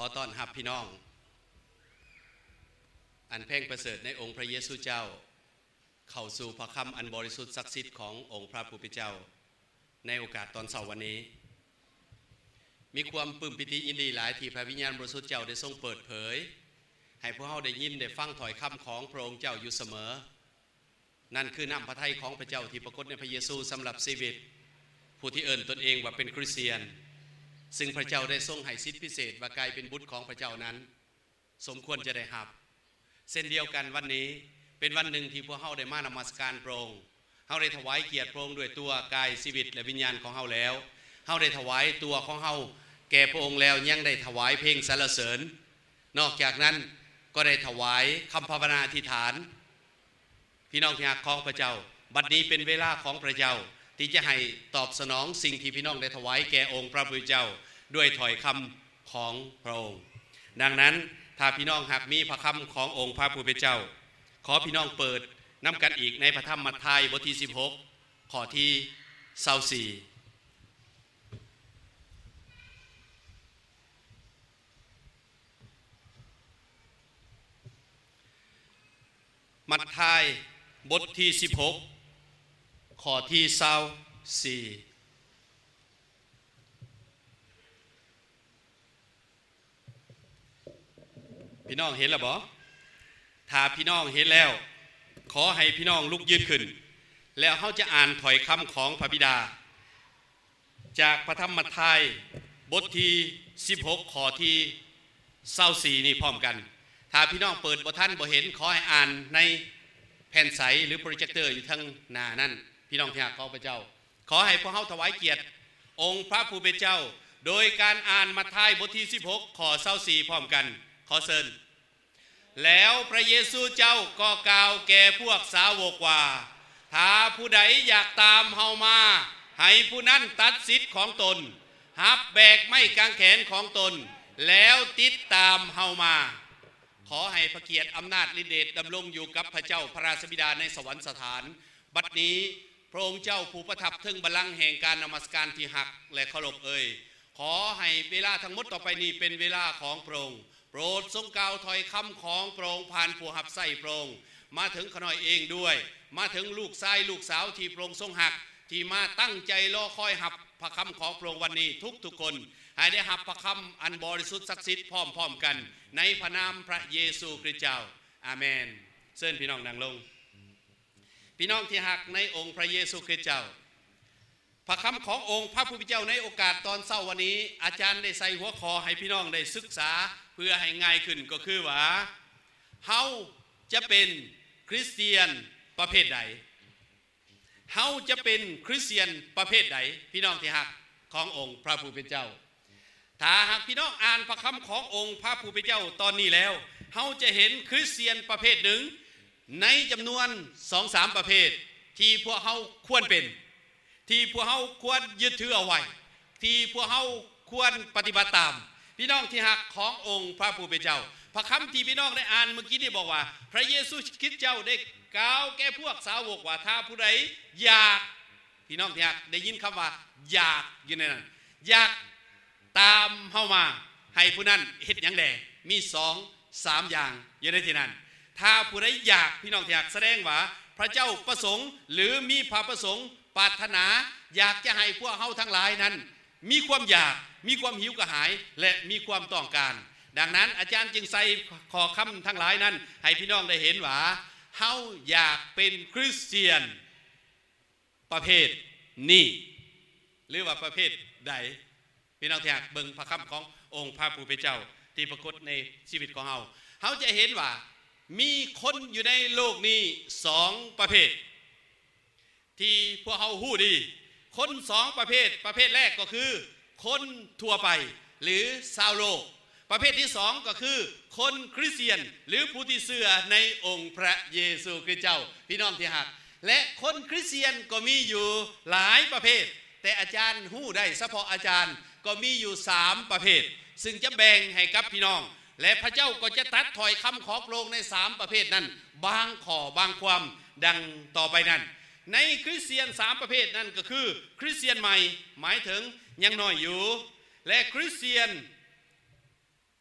อต้อนรับพี่น้องอันเพ่งประเสริฐในองค์พระเยซูเจ้าเข้าสู่พระคำอันบริสุทธิ์ศักดิ์สิทธิ์ขององค์พระผู้เป็นเจ้าในโอกาสตอนเช้าวันนี้มีความปลื้มปิติยินดีหลายที่พระวิญญาณบริสุทธิ์เจ้าได้ทรงเปิดเผยให้พวกเราได้ยินได้ฟังถ้อยคำของพระองค์เจ้าอยู่เสมอนั่นคือน้ำพระทัยของพระเจ้าที่ปรากฏในพระเยซูสำหรับชีวิตผู้ที่เอิ้นตนเองว่าเป็นคริสเตียนซึ่งพระเจ้าได้ทรงให้สิทธิพิเศษว่ากลายเป็นบุตรของพระเจ้านั้นสมควรจะได้รับเช่นเดียวกันวันนี้เป็นวันหนึ่งที่พวกเราได้มานมัสการพระองค์เราได้ถวายเกียรติพระองค์ด้วยตัวกายชีวิตและวิญญาณของเราแล้วเราได้ถวายตัวของเราแก่พระองค์แล้วยังได้ถวายเพลงสรรเสริญนอกจากนั้นก็ได้ถวายคำภาวนาอธิษฐานพี่น้องที่รักของพระเจ้าบัดนี้เป็นเวลาของพระเจ้าที่จะให้ตอบสนองสิ่งที่พี่น้องได้ถวายแก่องค์พระผู้เป็นเจ้าด้วยถ้อยคำของพระองค์ดังนั้นถ้าพี่น้องหากมีพระคำขององค์พระผู้เป็นเจ้าขอพี่น้องเปิดนำกันอีกในพระธรรมมัทธิวบทที่16ข้อที่24มัทธิวบทที่16ข้อที่24พี่น้องเห็นแล้วบ่ถ้าพี่น้องเห็นแล้วขอให้พี่น้องลุกยืนขึ้นแล้วเขาจะอ่านถ้อยคำของพระบิดาจากพระธรรมมัทธิวบทที่16ข้อที่24นี่พร้อมกันถ้าพี่น้องเปิดบ่ทันบ่เห็นขอให้อ่านในแผ่นใสหรือโปรเจคเตอร์อยู่ทางหน้านั่นพี่น้องที่รักของพระเจ้าขอให้พวกเราถวายเกียรติองค์พระผู้เป็นเจ้าโดยการอ่านมัทธิวบทที่16ข้อ24พร้อมกันขอเชิญแล้วพระเยซูเจ้าก็กล่าวแก่พวกสาวกว่าถ้าผู้ใดอยากตามเฮามาให้ผู้นั้นตัดสิทธิ์ของตนหับแบกไม้กางแขนของตนแล้วติดตามเฮามาขอให้พระเกียรติอำนาจฤทธิเดชดำรงอยู่กับพระเจ้าพระราชบิดาในสวรรคสถานบัดนี้พระองค์เจ้าผู้ประทับถึงบัลลังก์แห่งการนมัสการที่หักและเคารพขอให้เวลาทั้งหมดต่อไปนี้เป็นเวลาของพระองค์โปรดทรงกล่าวถ้อยคำของพระองค์ผ่านผู้หับไส้พระองค์มาถึงขน้อยเองด้วยมาถึงลูกชายลูกสาวที่พระองค์ทรงหักที่มาตั้งใจรอคอยหับพระคำของพระองค์วันนี้ทุกคนให้ได้หับพระคำอันบริสุทธิ์ศักดิ์สิทธิ์พร้อมกันในพระนามพระเยซูคริสต์เจ้าอาเมนเชิญพี่น้องนั่งลงพี่น้องที่หักในองค์พระเยซูคริสต์เจ้าพระคำขององค์พระผู้เป็นเจ้าในโอกาสตอนเช้าวันนี้อาจารย์ได้ใส่หัวข้อให้พี่น้องได้ศึกษาเพื่อให้ง่ายขึ้นก็คือว่าเฮาจะเป็นคริสเตียนประเภทใดเฮาจะเป็นคริสเตียนประเภทใดพี่น้องที่หักขององค์พระผู้เป็นเจ้าถ้าหากพี่น้องอ่านพระคำขององค์พระผู้เป็นเจ้าตอนนี้แล้วเฮาจะเห็นคริสเตียนประเภทหนึ่งในจำนวน 2-3 ประเภทที่พวกเฮาควรเป็นที่พวกเฮาควรยึดถือเอาไว้ที่พวกเฮาควรปฏิบัติตามพี่น้องที่หักขององค์พระผู้เป็นเจ้าพระคำที่พี่น้องได้อ่านเมื่อกี้นี่บอกว่าพระเยซูคริสต์เจ้าได้กล่าวแก่พวกสาวกว่าถ้าผู้ใดอยากพี่น้องที่หักได้ยินคำว่าอยากอยู่ในนั้นอยากตามเฮามาให้ผู้นั้นเฮ็ดหยังแดมี2-3อย่างอยู่ในที่นั้นถ้าผู้ใดอยากพี่น้องที่หักแสดงว่าพระเจ้าประสงค์หรือมีพระประสงค์ปรารถนาอยากจะให้พวกเฮาทั้งหลายนั้นมีความอยากมีความหิวกระหายและมีความต้องการดังนั้นอาจารย์จึงใส่ข้อคำทั้งหลายนั้นให้พี่น้องได้เห็นว่าเฮาอยากเป็นคริสเตียนประเภทนี้หรือว่าประเภทใดพี่น้องที่อยากเบิ่งพระคำขององค์พระผู้เป็นเจ้าที่ปรากฏในชีวิตของเฮาจะเห็นว่ามีคนอยู่ในโลกนี้2ประเภทที่พวกเขาฮู้ดีคน2ประเภทแรกก็คือคนทั่วไปหรือชาวโลกประเภทที่2ก็คือคนคริสเตียนหรือผู้ที่เชื่อในองค์พระเยซูคริสต์เจ้าพี่น้องที่รักและคนคริสเตียนก็มีอยู่หลายประเภทแต่อาจารย์ฮู้ได้เฉพาะอาจารย์ก็มีอยู่3ประเภทซึ่งจะแบ่งให้กับพี่น้องและพระเจ้าก็จะตัดถ้อยคำของพระองค์ใน3ประเภทนั้นบางข้อบางความดังต่อไปนั้นในคริสเตียน3ประเภทนั้นก็คือคริสเตียนใหม่หมายถึงยังน้อยอยู่และคริสเตียน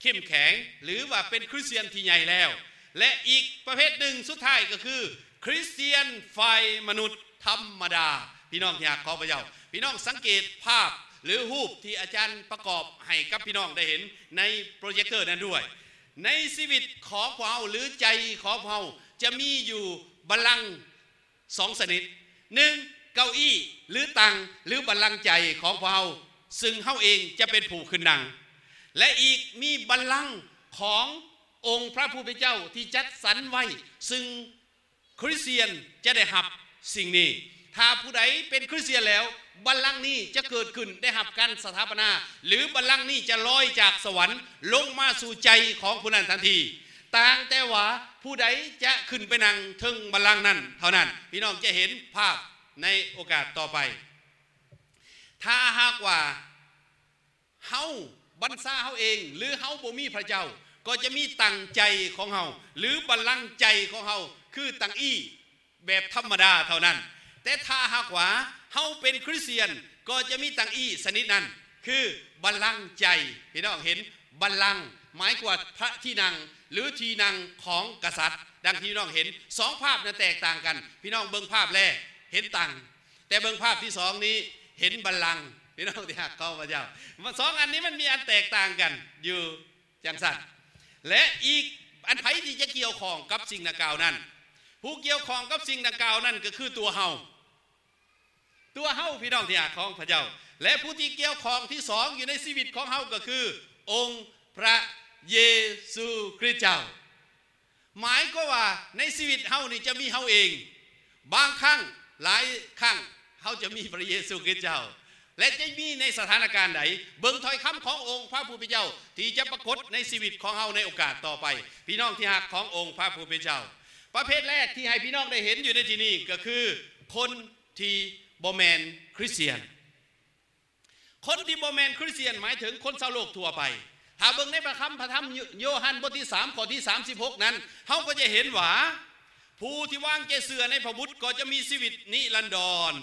เข้มแข็งหรือว่าเป็นคริสเตียนที่ใหญ่แล้วและอีกประเภทหนึ่งสุดท้ายก็คือคริสเตียนฝ่ายมนุษย์ธรรมดาพี่น้องที่อยากขอพระเจ้าพี่น้องสังเกตภาพหรือรูปที่อาจารย์ประกอบให้กับพี่น้องได้เห็นในโปรเจคเตอร์นั้นด้วยในชีวิตของพวกเราหรือใจของพวกเราจะมีอยู่บัลลังก์สองชนิดหนึ่งเก้าอี้หรือตังหรือบัลลังก์ใจของพวกเราซึ่งเฮาเองจะเป็นผู้ขึ้นนั่งและอีกมีบัลลังก์ขององค์พระผู้เป็นเจ้าที่จัดสรรไว้ซึ่งคริสเตียนจะได้รับสิ่งนี้ถ้าผู้ใดเป็นคริสเตียนแล้วบัลลังก์นี้จะเกิดขึ้นได้รับการสถาปนาหรือบัลลังก์นี้จะลอยจากสวรรค์ลงมาสู่ใจของผู้นั้นทันทีต่างแต่ว่าผู้ใดจะขึ้นไปนั่งถึงบัลลังก์นั้นเท่านั้นพี่น้องจะเห็นภาพในโอกาสต่อไปถ้าหากว่าเฮาบรรษาเฮาเองหรือเฮาบ่มีพระเจ้าก็จะมีตั้งใจของเฮาหรือบัลลังก์ใจของเฮาคือตั้งอี้แบบธรรมดาเท่านั้นแต่ถ้าหากว่าเฮาเป็นคริสเตียนก็จะมีตั้งอี้ชนิดนั้นคือบัลลังก์ใจพี่น้องเห็นบัลลังก์หมายกว่าพระที่นั่งหรือที่นั่งของกษัตริย์ดังที่พี่น้องเห็นสองภาพนั้นแตกต่างกันพี่น้องเบิ่งภาพแรกเห็นตังแต่เบิ่งภาพที่สองนี้เห็นบัลลังก์พี่น้องที่หักเข้าพระเจ้าสองอันนี้มันมีอันแตกต่างกันอยู่จังสัตว์และอีกอันไผที่จะเกี่ยวข้องกับสิ่งดังกล่าวนั้นผู้เกี่ยวข้องกับสิ่งดังกล่าวนั้นก็คือตัวเฮาพี่น้องที่หักของพระเจ้าและผู้ที่เกี่ยวข้องที่สองอยู่ในชีวิตของเฮาก็คือองค์พระเยซูคริสต์เจ้าหมายก็ว่าในชีวิตเฮานี่จะมีเฮาเองบางครั้งหลายครั้งเฮาจะมีพระเยซูคริสต์เจ้าและจะมีในสถานการณ์ใดเบิ่งถ้อยคำขององค์พระผู้เป็นเจ้าที่จะปรากฏในชีวิตของเฮาในโอกาสต่อไปพี่น้องที่รักขององค์พระผู้เป็นเจ้าประเภทแรกที่ให้พี่น้องได้เห็นอยู่ในที่นี้ก็คือคนที่บ่แม่นคริสเตียนคนที่บ่แม่นคริสเตียนหมายถึงคนชาวโลกทั่วไปถ้าเบิ่งในพระธรรมโยฮันบทที่3ข้อที่36นั้นเฮาก็จะเห็นว่าผู้ที่วางใจเชื่อในพระบุตรก็จะมีชีวิตนิรันดร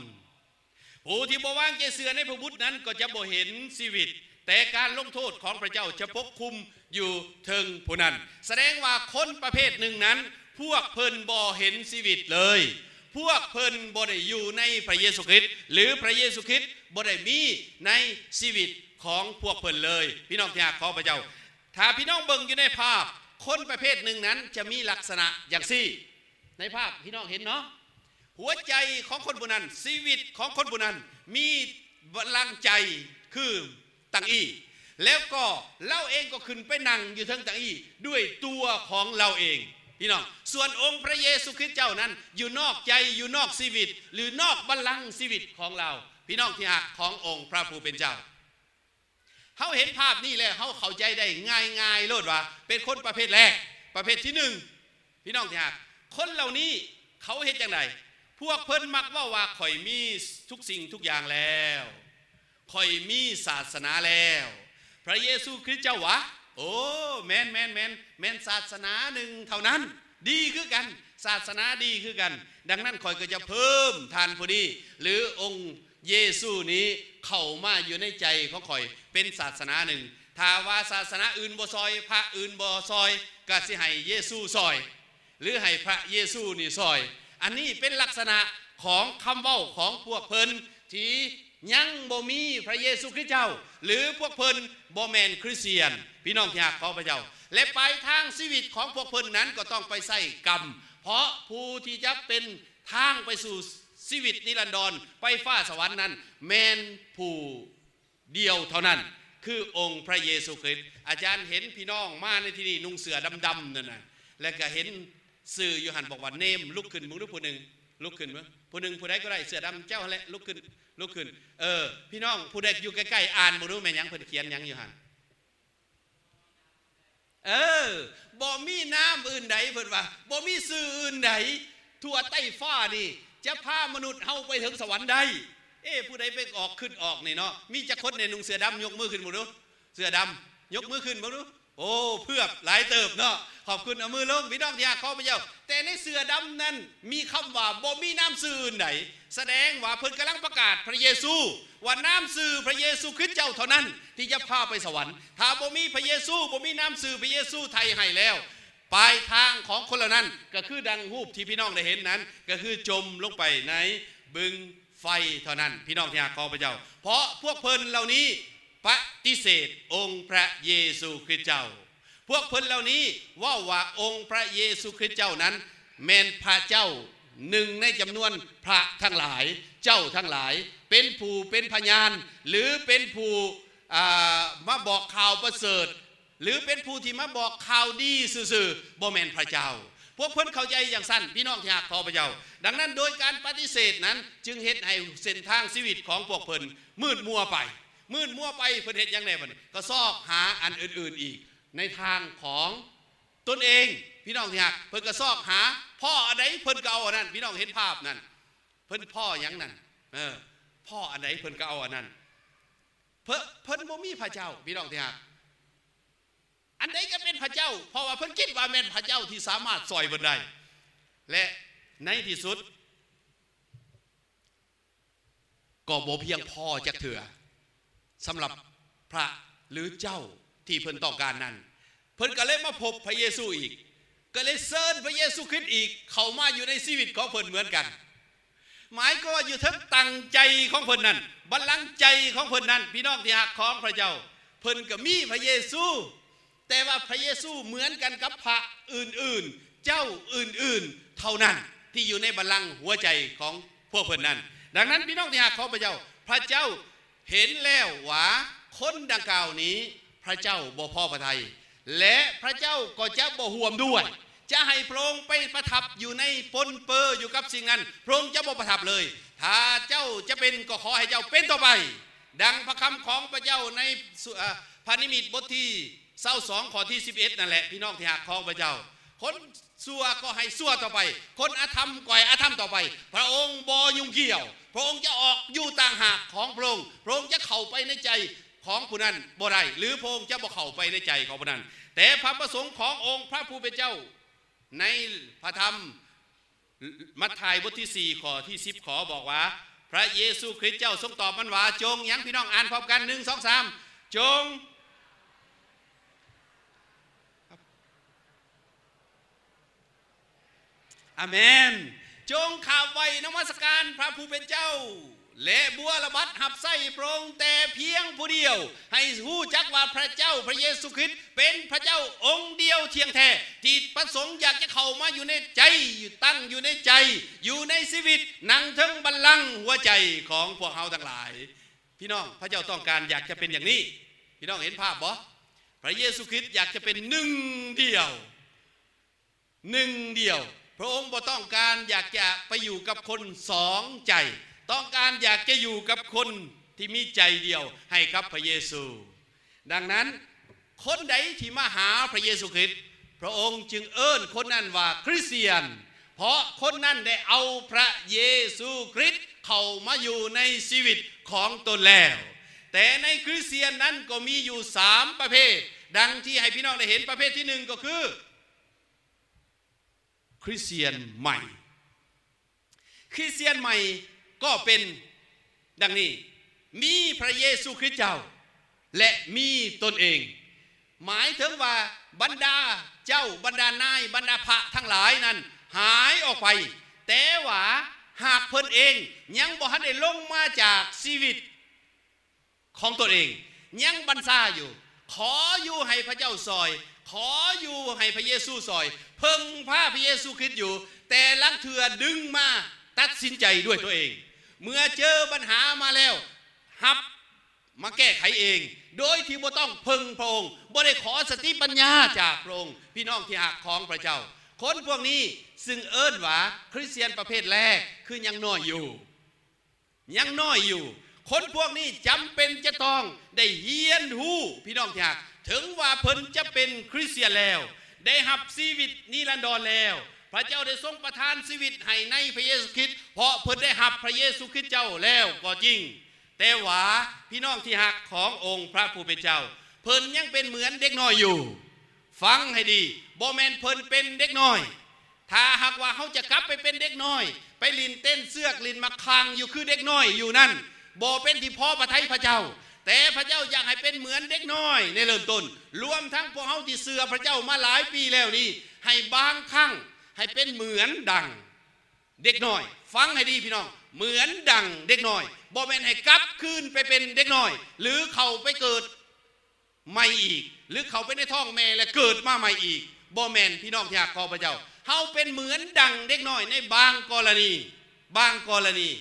ผู้ที่บ่วางใจเชื่อในพระบุตรนั้นก็จะบ่เห็นชีวิตแต่การลงโทษของพระเจ้าจะปกคุมอยู่ถึงผู้นั้นแสดงว่าคนประเภทหนึ่งนั้นพวกเพิ่นบ่เห็นชีวิตเลยพวกเพิ่นบ่ได้อยู่ในพระเยซูคริสต์หรือพระเยซูคริสต์บ่ได้มีในชีวิตของพวกเพิ่นเลยพี่น้องที่รักของพระเจ้าถ้าพี่น้องเบิ่งอยู่ในภาพคนประเภทหนึ่งนั้นจะมีลักษณะอย่างซี่ในภาพพี่น้องเห็นเนาะหัวใจของคนผู้นั้นชีวิตของคนผู้นั้นมีบัลลังก์ใจคือตังอี้แล้วก็เราเองก็ขึ้นไปนั่งอยู่ทั้งตังอี้ด้วยตัวของเราเองพี่น้องส่วนองค์พระเยซูคริสต์เจ้านั้นอยู่นอกใจอยู่นอกชีวิตหรือนอกบัลลังก์ชีวิตของเราพี่น้องที่รักขององค์พระผู้เป็นเจ้าเขาเห็นภาพนี้แล้วเขาเข้าใจได้ง่ายๆโลดว่าเป็นคนประเภทแรกประเภทที่หนึ่งพี่น้องที่รักคนเหล่านี้เขาเห็นจังไดพวกเพิ่นมักว่าข่อยมีทุกสิ่งทุกอย่างแล้วข่อยมีศาสนาแล้วพระเยซูคริสต์เจ้าวะโอ้แม่นศาสนาหนึ่งเท่านั้นดีคือกันศาสนาดีคือกันดังนั้นข่อยก็จะเพิ่มทานผู้นี้หรือองค์เยซูนี้เข้ามาอยู่ในใจของข่อยเป็นศาสนาหนึ่งถ้าว่าศาสนาอื่นบ่ซอยพระอื่นบ่ซอยก็สิให้เยซูซอยหรือให้พระเยซูนี่ซอยอันนี้เป็นลักษณะของคำเว้าของพวกเพิ่นที่ยังบ่มีพระเยซูคริสต์เจ้าหรือพวกเพิ่นบ่แม่นคริสเตียนพี่น้องที่รักของพระเจ้าและปลายทางชีวิตของพวกเพิ่นนั้นก็ต้องไปใส่กรรมเพราะผู้ที่จะเป็นทางไปสู่ชีวิตนิรันดรไปฟ้าสวรรค์นั้นแม่นผู้เดียวเท่านั้นคือองค์พระเยซูคริสต์อาจารย์เห็นพี่น้องมาในที่นี่นุ่งเสื้อดำๆนั่นน่ะและก็เห็นสื่ออยู่หันบอกว่าเนมลุกขึ้นมึงรู้ผู้หนึ่งลุกขึ้นมั้ยผู้หนึ่งผู้ใดก็ได้เสื้อดำเจ้าแหละลุกขึ้นพี่น้องผู้ใดอยู่ใกล้ๆอ่านมึงรู้แม่ยังเพิ่นเขียนยังอยู่หันบ่มีน้ำอื่นใดเพิ่นว่าบ่มีสื่ออื่นใดทั่วใต้ฟ้านี่จะพามนุษย์เฮาไปถึงสวรรค์ได้ผู้ใดไปออกขึ้นออกนี่เนาะมีจักคนในนุ่งเสื้อดำยกมือขึ้นมึงรู้เสื้อดำยกมือขึ้นมึงรู้โอ้เพื่อหลายเติบเนาะขอบคุณเอามือลงพี่น้องที่รักของพระเจ้าแต่ในเสื้อดำนั้นมีคำว่าบ่มีน้ำสื่ออื่นใดแสดงว่าเพิ่นกำลังประกาศพระเยซู ว่าน้ำสื่อพระเยซูคริสต์เจ้าเท่านั้นที่จะพาไปสวรรค์ถ้าบ่มีพระเยซูบ่มีน้ำสื่อพระเยซูไทยให้แล้วปลายทางของคนเหล่านั้นก็คือดังรูปที่พี่น้องได้เห็นนั้นก็คือจมลงไปในบึงไฟเท่านั้นพี่น้องที่รักของพระเจ้าเพราะพวกเพิ่นเหล่านี้ปฏิเสธองค์พระเยซูคริสต์เจ้าพวกเพิ่นเหล่านี้ว่าองค์พระเยซูคริสต์เจ้านั้นแม่นพระเจ้าหนึ่งในจำนวนพระทั้งหลายเจ้าทั้งหลายเป็นผู้เป็นพยานหรือเป็นผู้มาบอกข่าวประเสริฐหรือเป็นผู้ที่มาบอกข่าวดีซื่อๆบ่แม่นพระเจ้าพวกเพิ่นเข้าใจอย่างสั้นพี่น้องที่รักของพระเจ้าดังนั้นโดยการปฏิเสธนั้นจึงเฮ็ดให้เส้นทางชีวิตของพวกเพิ่นมืดมัวไปเพิ่นเฮ็ดอย่างไรบัดนี้ก็ซอกหาอันอื่นๆอีกในทางของตนเองพี่น้องที่รักเพิ่นก็ซอกหาพ่ออันใดเพิ่นก็เอาอันนั้นพี่น้องเห็นภาพนั่นเพิ่นพ่อหยังนั่นพ่ออันใดเพิ่นก็เอาอันนั้นเพิ่นบ่มีพระเจ้าพี่น้องที่รักอันใดก็เป็นพระเจ้าเพราะว่าเพิ่นคิดว่าแม่นพระเจ้าที่สามารถซอยเพิ่นได้และในที่สุดก็บ่เพียงพอจักเถื่อสำหรับพระหรือเจ้าที่เพิ่นต้องการนั้นเพิ่นก็เลยมาพบพระเยซูอีกก็เลยเชิญพระเยซูคริสต์อีกเข้ามาอยู่ในชีวิตของเพิ่นเหมือนกันหมายก็ว่าอยู่ทั้งตั้งใจของเพิ่นนั้นบัลลังก์ใจของเพิ่นนั้นพี่น้องที่รักของพระเจ้าเพิ่นก็มีพระเยซูแต่ว่าพระเยซูเหมือนกันกับพระอื่นๆเจ้าอื่นๆเท่านั้นที่อยู่ในบัลลังก์หัวใจของพวกเพิ่นนั้นดังนั้นพี่น้องที่รักของพระเจ้าพระเจ้าเห็นแล้วว่าคนดังกล่าวนี้พระเจ้าบ่พอพระทัยและพระเจ้าก็จะบ่ห่วงด้วยจะให้พระองค์ไปประทับอยู่ในปนเปื้ออยู่กับสิ่งนั้นพระองค์จะบ่ประทับเลยถ้าเจ้าจะเป็นก็ขอให้เจ้าเป็นต่อไปดังพระคำของพระเจ้าในพระนิมิตบทที่22ข้อที่11นั่นแหละพี่น้องที่รักของพระเจ้าคนชั่วก็ให้ชั่วต่อไปคนอธรรมก็ให้อธรรมต่อไปพระองค์บ่ยุ่งเกี่ยวพระองค์จะออกอยู่ต่างหากของพระองค์พระองค์จะเข้าไปในใจของผู้นั้นบ่ได้หรือพระองค์จะบ่เข้าไปในใจของผู้นั้นแต่พระประสงค์ขององค์พระผู้เป็นเจ้าในพระธรรมมัทธิวบทที่4ข้อที่10ขอบอกว่าพระเยซูคริสต์เจ้าทรงตอบมันว่าจงยังพี่น้องอ่านพร้อมกัน1 2 3จงอาเมนจงข่าวไว้นมัสการพระผู้เป็นเจ้าและบัวระบัดหับไส้พระองค์แต่เพียงผู้เดียวให้รู้จักว่าพระเจ้าพระเยซูคริสต์เป็นพระเจ้าองค์เดียวเที่ยงแท้ที่ประสงค์อยากจะเข้ามาอยู่ในใจตั้งอยู่ในใจอยู่ในชีวิตนั่งทั้งบัลลังก์หัวใจของพวกเราทั้งหลายพี่น้องพระเจ้าต้องการอยากจะเป็นอย่างนี้พี่น้องเห็นภาพบ่พระเยซูคริสต์อยากจะเป็นหนึ่งเดียวพระองค์บ่ต้องการอยากจะไปอยู่กับคนสองใจต้องการอยากจะอยู่กับคนที่มีใจเดียวให้กับพระเยซูดังนั้นคนใดที่มาหาพระเยซูคริสต์พระองค์จึงเอิ้นคนนั้นว่าคริสเตียนเพราะคนนั้นได้เอาพระเยซูคริสต์เข้ามาอยู่ในชีวิตของตนแล้วแต่ในคริสเตียนนั้นก็มีอยู่3ประเภทดังที่ให้พี่น้องได้เห็นประเภทที่1ก็คือคริสเตียนใหม่คริสเตียนใหม่ก็เป็นดังนี้มีพระเยซูคริสต์เจ้าและมีตนเองหมายถึงว่าบรรดาเจ้าบรรดานายบรรดาพระทั้งหลายนั้นหายออกไปแต่ว่าหากเพิ่นเองยังบ่ทันได้ลงมาจากชีวิตของตนเองยังบรรซาอยู่ขออยู่ให้พระเจ้าซอยขออยู่ให้พระเยซูซอยเพิ่งพาพระเยซูคริสต์อยู่แต่ลังเถื่อดึงมาตัดสินใจด้วยตัวเองเมื่อเจอปัญหามาแล้วหับมาแก้ไขเองโดยที่บ่ต้องพึ่งพระองค์บ่ได้ขอสติปัญญาจากพระองค์พี่น้องที่หักของพระเจ้าคนพวกนี้ซึ่งเอิ้นว่าคริสเตียนประเภทแรกคือยังน้อยอยู่คนพวกนี้จำเป็นจะต้องได้เฮียนหู้พี่น้องที่หักถึงว่าเพิ่นจะเป็นคริสเตียนแล้วได้รับชีวิตนิรันดรแล้วพระเจ้าได้ทรงประทานชีวิตให้ในพระเยซูคริสต์เพราะเพิ่นได้รับพระเยซูคริสต์เจ้าแล้วก็จริงแต่ว่าพี่น้องที่หักขององค์พระผู้เป็นเจ้าเพิ่นยังเป็นเหมือนเด็กน้อยอยู่ฟังให้ดีบ่แม่นเพิ่นเป็นเด็กน้อยถ้าหากว่าเขาจะกลับไปเป็นเด็กน้อยไปลินเต้นเสือกลินมาคางอยู่คือเด็กน้อยอยู่นั่น บ่เป็นที่พอพระทัยพระเจ้าแต่พระเจ้าอยากให้เป็นเหมือนเด็กน้อยในเริ่มต้นรวมทั้งพวกเฮาที่เชื่อพระเจ้ามาหลายปีแล้วนี่ให้บางครั้งให้เป็นเหมือนดังเด็กน้อยฟังให้ดีพี่น้องเหมือนดังเด็กน้อยบ่แม่นให้กลับคืนไปเป็นเด็กน้อยหรือเขาไปเกิดใหม่อีกหรือเขาไปในท้องแม่และเกิดมาใหม่อีกบ่แม่นพี่น้องที่รักของพระเจ้าเฮาเป็นเหมือนดังเด็กน้อยในบางกรณี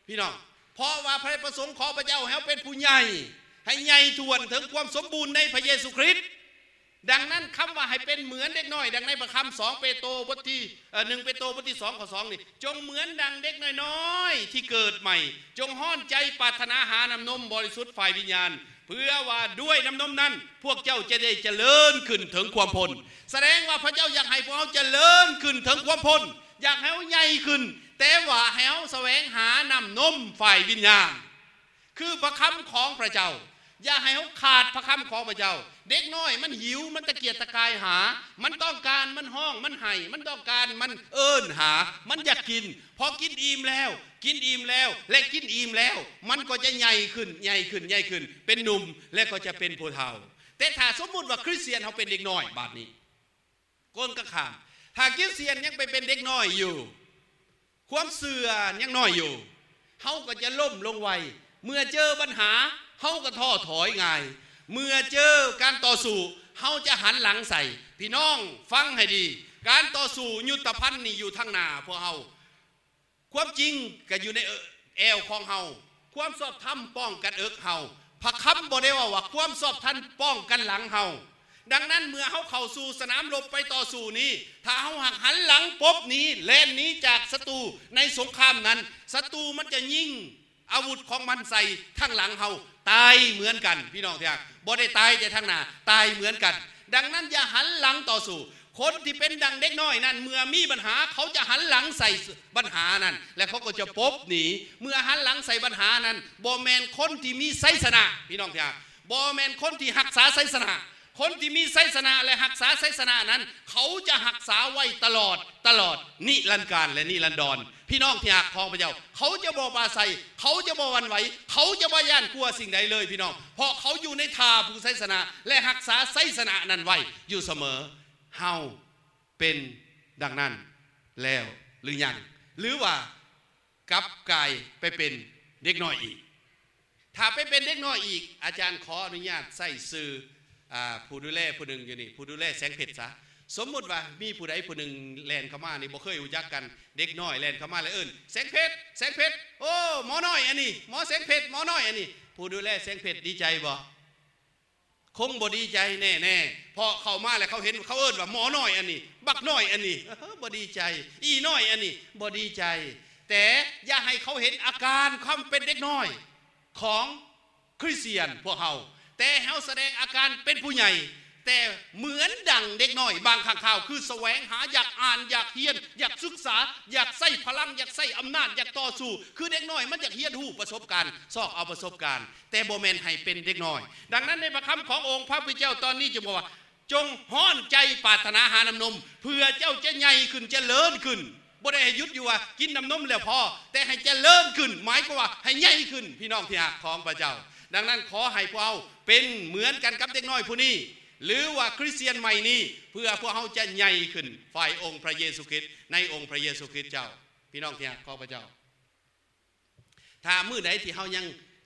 พี่น้องเพราะว่าพระประสงค์ของพระเจ้าให้เป็นผู้ใหญ่ให้ใหญ่ทวนถึงความสมบูรณ์ในพระเยซูคริสต์ดังนั้นคำว่าให้เป็นเหมือนเด็กน้อยดังในพระคำ2 เปโตรบทที่1 เปโตรบทที่2 ข้อ 2นี่จงเหมือนดังเด็กน้อยๆที่เกิดใหม่จงห้อนใจปรารถนาหาน้ำนมบริสุทธิ์ฝ่ายวิญญาณเพื่อว่าด้วยน้ำนมนั้นพวกเจ้าจะได้เจริญขึ้นถึงความพ้นแสดงว่าพระเจ้าอยากให้พวกเขาเจริญขึ้นถึงความพ้นอยากให้เขาใหญ่ขึ้นแต่ว่าให้เขาแสวงหาน้ำนมฝ่ายวิญญาณคือพระคำของพระเจ้าอย่าให้เขาขาดพระคำของพระเจ้าเด็กน้อยมันหิวมันตะเกียกตะกายหามันต้องการมันห้องมันไห้มันต้องการมันเอิ้นหามันอยากกินพอกินอิ่มแล้วและกินอิ่มแล้วมันก็จะใหญ่ขึ้นเป็นหนุ่มและก็จะเป็นผู้เฒ่าแต่ถ้าสมมุติว่าคริสเตียนเขาเป็นเด็กน้อยบาดนี้ก้นก็ข้ามถ้าคริสเตียนยังไปเป็นเด็กน้อยอยู่ความเสื่อยังน้อยอยู่เขาก็จะล่มลงไวเมื่อเจอปัญหาเขาก็ท้อถอยง่ายเมื่อเจอการต่อสู้เขาจะหันหลังใส่พี่น้องฟังให้ดีการต่อสู้ยุทธภัณฑ์นี่อยู่ทางหน้าพวกเขาความจริงก็อยู่ในแอวของเฮาความชอบธรรมป้องกันเอิกเฮาพระคำบ่ได้ว่าความชอบธรรมป้องกันหลังเฮาดังนั้นเมื่อเฮาเข้าสู่สนามรบไปต่อสู้นี้ถ้าเฮาหันหลังปบนี้แล่นนี้จากศัตรูในสงครามนั้นศัตรูมันจะยิงอาวุธของมันใส่ทางหลังเฮาตายเหมือนกันพี่น้องที่รักบ่ได้ตายแต่ทางหน้าตายเหมือนกันดังนั้นอย่าหันหลังต่อสู้คนที่เป็นดังเด็กน้อยนั้นเมื่อมีปัญหาเขาจะหันหลังใส่ปัญหานั้นและเขาก็จะปบหนีเมื่อหันหลังใส่ปัญหานั้นบ่แมนคนที่มีไสสนะพี่น้องที่รักบ่แมนคนที่รักษาไสสนะคนที่มีไสสนะและรักษาไสสนะนั้นเขาจะรักษาไว้ตลอดนิรันดร์การและนิรันดรพี่น้องที่รักของพระเจ้าเขาจะบ่ปราศัยเขาจะบ่หวั่นไหวเขาจะบ่ย่านกลัวสิ่งใดเลยพี่น้องเพราะเขาอยู่ในท่าผู้ไสสนะและรักษาไสสนะนั้นไว้อยู่เสมอเฮาเป็นดังนั้นแล้วหรือยังหรือว่ากลับกลายไปเป็นเด็กน้อยอีกถ้าไปเป็นเด็กน้อยอีกอาจารย์ขออนุญาตใส่สื่อผู้ดูแลผู้หนึ่งอยู่นี่ผู้ดูแลแสงเพชรซะสมมุติว่ามีผู้ใดผู้หนึ่งแลนเข้ามานี่บ่เคยรู้จักกันเด็กน้อยแลนเข้ามาแล้วแสงเพชรโอ้หมอน้อยอันนี้หมอแสงเพชรหมอน้อยอันนี้ผู้ดูแลแสงเพชรดีใจบ่คงบ่ดีใจแน่พอเข้ามาแล้วเขาเห็นเขาว่าหมอน้อยอันนี้บักน้อยอันนี้บ่ดีใจอีน้อยอันนี้บ่ดีใจแต่อย่าให้เขาเห็นอาการความเป็นเด็กน้อยของคริสเตียนพวกเขาแต่เขาแสดงอาการเป็นผู้ใหญ่แต่เหมือนดังเด็กน้อยบางข้างข่าวคือแสวงหาอยากอ่านอยากเรียนอยากศึกษาอยากใส่พลังอยากใส่อำนาจอยากต่อสู้คือเด็กน้อยมันอยากเรียนรู้ประสบการณ์ซอกเอาประสบการณ์แต่บ่แม่นให้เป็นเด็กน้อยดังนั้นในพระคำขององค์พระผู้เจ้าตอนนี้จะบอกว่าจงห้อนใจปรารถนาหาน้ำนมเพื่อเจ้าจะใหญ่ขึ้นจะเลิศขึ้นบ่ได้ให้หยุดอยู่ว่ากินน้ำนมแล้วพอแต่ให้เจริญขึ้นหมายความว่าให้ใหญ่ขึ้นพี่น้องที่รักของพระเจ้าดังนั้นขอให้พวกเราเป็นเหมือนกันกับเด็กน้อยผู้นี้หรือว่าคริสเตียนใหม่นี้เพื่อพวกเขาจะใหญ่ขึ้นฝ่ายองค์พระเยซูคริสต์ในองค์พระเยซูคริสต์เจ้าพี่น้องที่รักของพระเจ้าถ้ามื้อใดที่เขายัง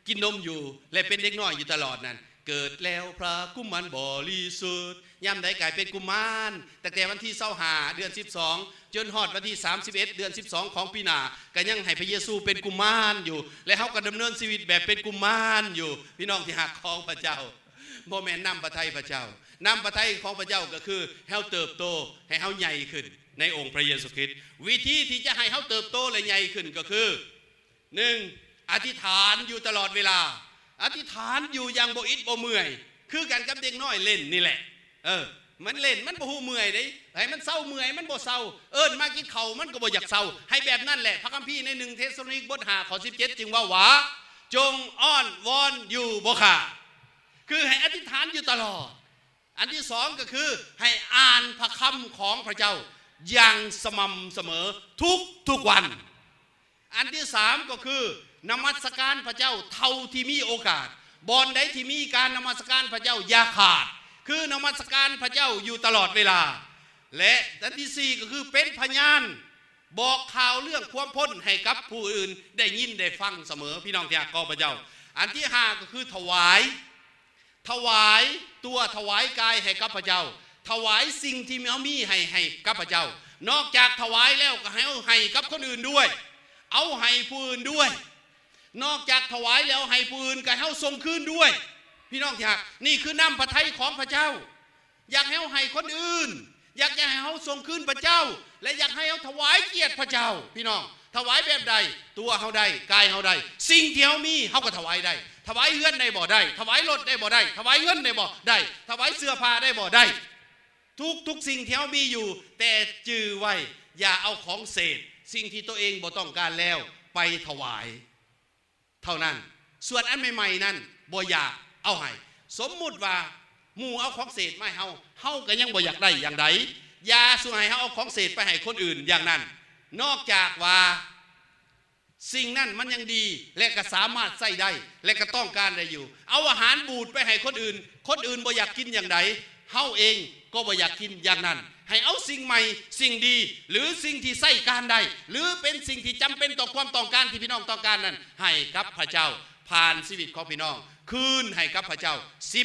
กินนมอยู่และเป็นเด็กน้อยอยู่ตลอดนั้นเกิดแล้วพระกุมารบริสุทธิ์ย่ำใดกลายเป็นกุมารตั้งแต่วันที่25เดือน12จนฮอดวันที่31เดือน12ของปีหน้าก็ยังให้พระเยซูเป็นกุมารอยู่และเขาก็ดำเนินชีวิตแบบเป็นกุมารอยู่พี่น้องที่รักของพระเจ้าบ่แม่นนำพระทัยพระเจ้านำพระทัยของพระเจ้าก็คือให้เขาเติบโตให้เขาใหญ่ขึ้นในองค์พระเยซูคริสต์วิธีที่จะให้เขาเติบโตและใหญ่ขึ้นก็คือ 1. อธิษฐานอยู่ตลอดเวลาอธิษฐานอยู่อย่างบ่อิดบ่เมื่อยคือกันกับเด็กน้อยเล่นนี่แหละมันเล่นมันบ่ฮู้เมื่อยเด้ให้มันเศร้าเมื่อยมันบ่เศร้ามากินข้าวมันก็บ่อยากเศร้าให้แบบนั้นแหละพระคัมภีร์ใน1เทสโลนิกบท5ข้อ17จึงว่าจงอ้อนวอนอยู่บ่ขาดคือให้อธิษฐานอยู่ตลอดอันที่2ก็คือให้อ่านพระคำของพระเจ้าอย่างสม่ำเสมอทุกวันอันที่3ก็คือ นมัสการพระเจ้าเท่าที่มีโอกาสบอนใดที่มีการนมัสการพระเจ้าอย่าขาดคือนมัสการพระเจ้าอยู่ตลอดเวลาและอันที่4ก็คือเป็นพยานบอกข่าวเรื่องความพ้นให้กับผู้อื่นได้ยินได้ฟังเสมอพี่น้องที่รักของพระเจ้าอันที่5ก็คือถวายตัวถวายกายให้กับพระเจ้าถวายสิ่งที่มีให้กับพระเจ้านอกจากถวายแล้วก็ให้กับคนอื่นด้วยเอาให้ผู้อื่นด้วยนอกจากถวายแล้วให้ผู้อื่นก็ให้ส่งคืนด้วยพี่น้องที่รักนี่คือน้ำพระทัยของพระเจ้าอยากให้คนอื่นอยากให้เขาส่งคืนพระเจ้าและอยากให้เขาถวายเกียรติพระเจ้าพี่น้องถวายแบบใดตัวเขาได้กายเขาได้สิ่งที่เขามีเขาก็ถวายได้ถวายเงินได้บ่ได้ถวายรถได้บ่ได้ถวายเงินได้บ่ได้ถวายเสื้อผ้าได้บ่ได้ทุกสิ่งที่เขามีอยู่แต่จื้อไว้อย่าเอาของเศษสิ่งที่ตัวเองบ่ต้องการแล้วไปถวายเท่านั้นส่วนอันใหม่ๆนั้นบ่อยากเอาให้สมมุติว่าหมู่เอาของเศษมาให้เฮาก็ยังบ่อยากได้อย่างใดอย่าสุให้เฮาเอาของเศษไปให้คนอื่นอย่างนั้นนอกจากว่าสิ่งนั้นมันยังดีและก็สามารถใช้ได้และก็ต้องการได้อยู่เอาอาหารบูดไปให้คนอื่นบ่อยากกินอย่างใดเฮาเองก็บ่อยากกินอย่างนั้นให้เอาสิ่งใหม่สิ่งดีหรือสิ่งที่ใช้การได้หรือเป็นสิ่งที่จำเป็นต่อความต้องการที่พี่น้องต้องการนั้นให้กับพระเจ้าผ่านชีวิตของพี่น้องคืนให้กับพระเจ้า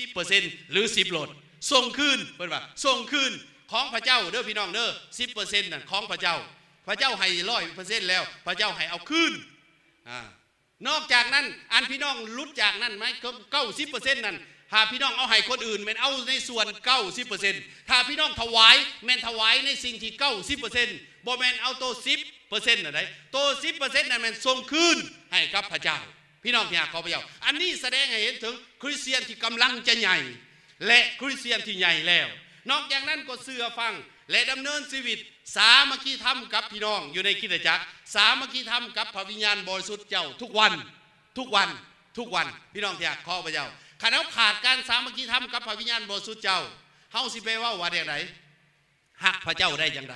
10% หรือ10โหลดส่งคืนเพิ่นว่าส่งคืนของพระเจ้าเด้อพี่น้องเด้อ 10% นั่นของพระเจ้าให้ 100% แล้วพระเจ้าให้เอาคืนนอกจากนั้นอันพี่น้องลุดจากนั้นไหม90% นั่นถ้าพี่น้องเอาให้คนอื่นแม่นเอาในส่วน 90% ถ้าพี่น้องถวายแม่นถวายในสิ่งที่ 90% บ่แม่นเอาโต 10% น่ะได้โต 10% นั่นแม่นส่งคืนให้กับพระเจ้าพี่น้องที่รักของพระเจ้าอันนี้แสดงให้เห็นถึงคริสเตียนที่กำลังจะใหญ่และคริสเตียนที่ใหญ่แล้วนอกจากนั้นก็เชื่อฟังและดำเนินชีวิตสามัคคีธรรมกับพี่น้องอยู่ในคริสตจักรสามัคคีธรรมกับพระวิญญาณบริสุทธิ์เจ้าทุกวันพี่น้องที่รักของพระเจ้าถ้าเราขาดการสามัคคีธรรมกับพระวิญญาณบริสุทธิ์เจ้าเฮาสิไปว่าอย่างไรหักพระเจ้าได้อย่างไร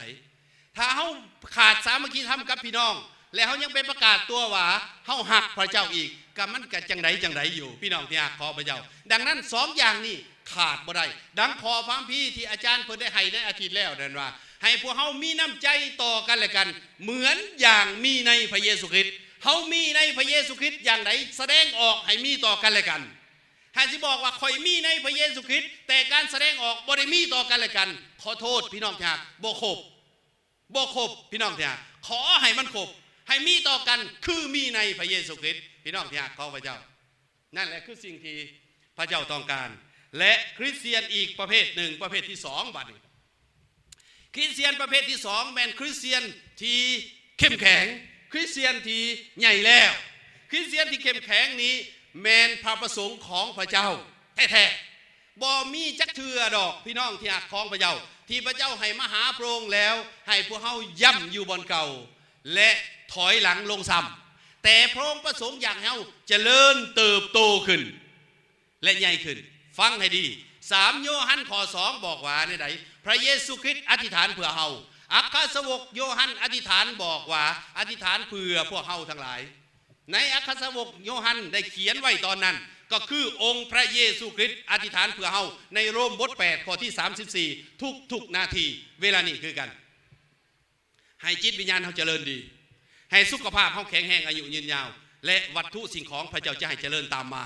ถ้าเฮาขาดสามัคคีธรรมกับพี่น้องแล้วเขายังไปประกาศตัวว่าเฮาหักพระเจ้าอีกก็มันก็จังไดอยู่พี่น้องที่รักของพระเจ้าดังนั้น2อย่างนี้ขาดบ่ได้ดังขอพระคัมภีร์ที่อาจารย์เพิ่นได้ให้ในอาทิตย์แล้วนั่นว่าให้พวกเฮามีน้ำใจต่อกันและกันเหมือนอย่างมีในพระเยซูคริสต์เฮามีในพระเยซูคริสต์อย่างไรแสดงออกให้มีต่อกันและกันถ้าสิบอกว่าข่อยมีในพระเยซูคริสต์แต่การแสดงออกบ่ได้มีต่อกันและกันขอโทษพี่น้องที่รักบ่ครบพี่น้องที่รักขอให้มันครบให้มีต่อกันคือมีในพระเยซูคริสต์พี่น้องที่รักของพระเจ้านั่นแหละคือสิ่งที่พระเจ้าต้องการและคริสเตียนอีกประเภทหนึ่งประเภทที่2บัดนี้คริสเตียนประเภทที่2แม่นคริสเตียนที่เข้มแข็งคริสเตียนที่ใหญ่แล้วคริสเตียนที่เข้มแข็งนี้แม่นพระประสงค์ของพระเจ้าแท้ๆบ่มีจักเทื่อดอกพี่น้องที่รักของพระเจ้าที่พระเจ้าให้มาหาพระองค์แล้วให้พวกเฮาย่ำอยู่บนเก่าและถอยหลังลงซ้ำแต่พระองค์ประสงค์อยากให้เฮาเจริญเติบโตขึ้นและใหญ่ขึ้นฟังให้ดี3โยฮันข้อ2บอกว่าในใดพระเยซูคริสต์อธิษฐานเพื่อเฮาอัครสาวกโยฮันอธิษฐานบอกว่าอธิษฐานเพื่อพวกเฮาทั้งหลายในอัครสาวกโยฮันได้เขียนไว้ตอนนั้นก็คือองค์พระเยซูคริสต์อธิษฐานเพื่อเฮาในโรมบท8ข้อที่34ทุกนาทีเวลานี้คือกันให้จิตวิญญาณเฮาเจริญดีให้สุขภาพเฮาแข็งแรงอายุยืนยาวและวัตถุสิ่งของพระเจ้าจะให้เจริญตามมา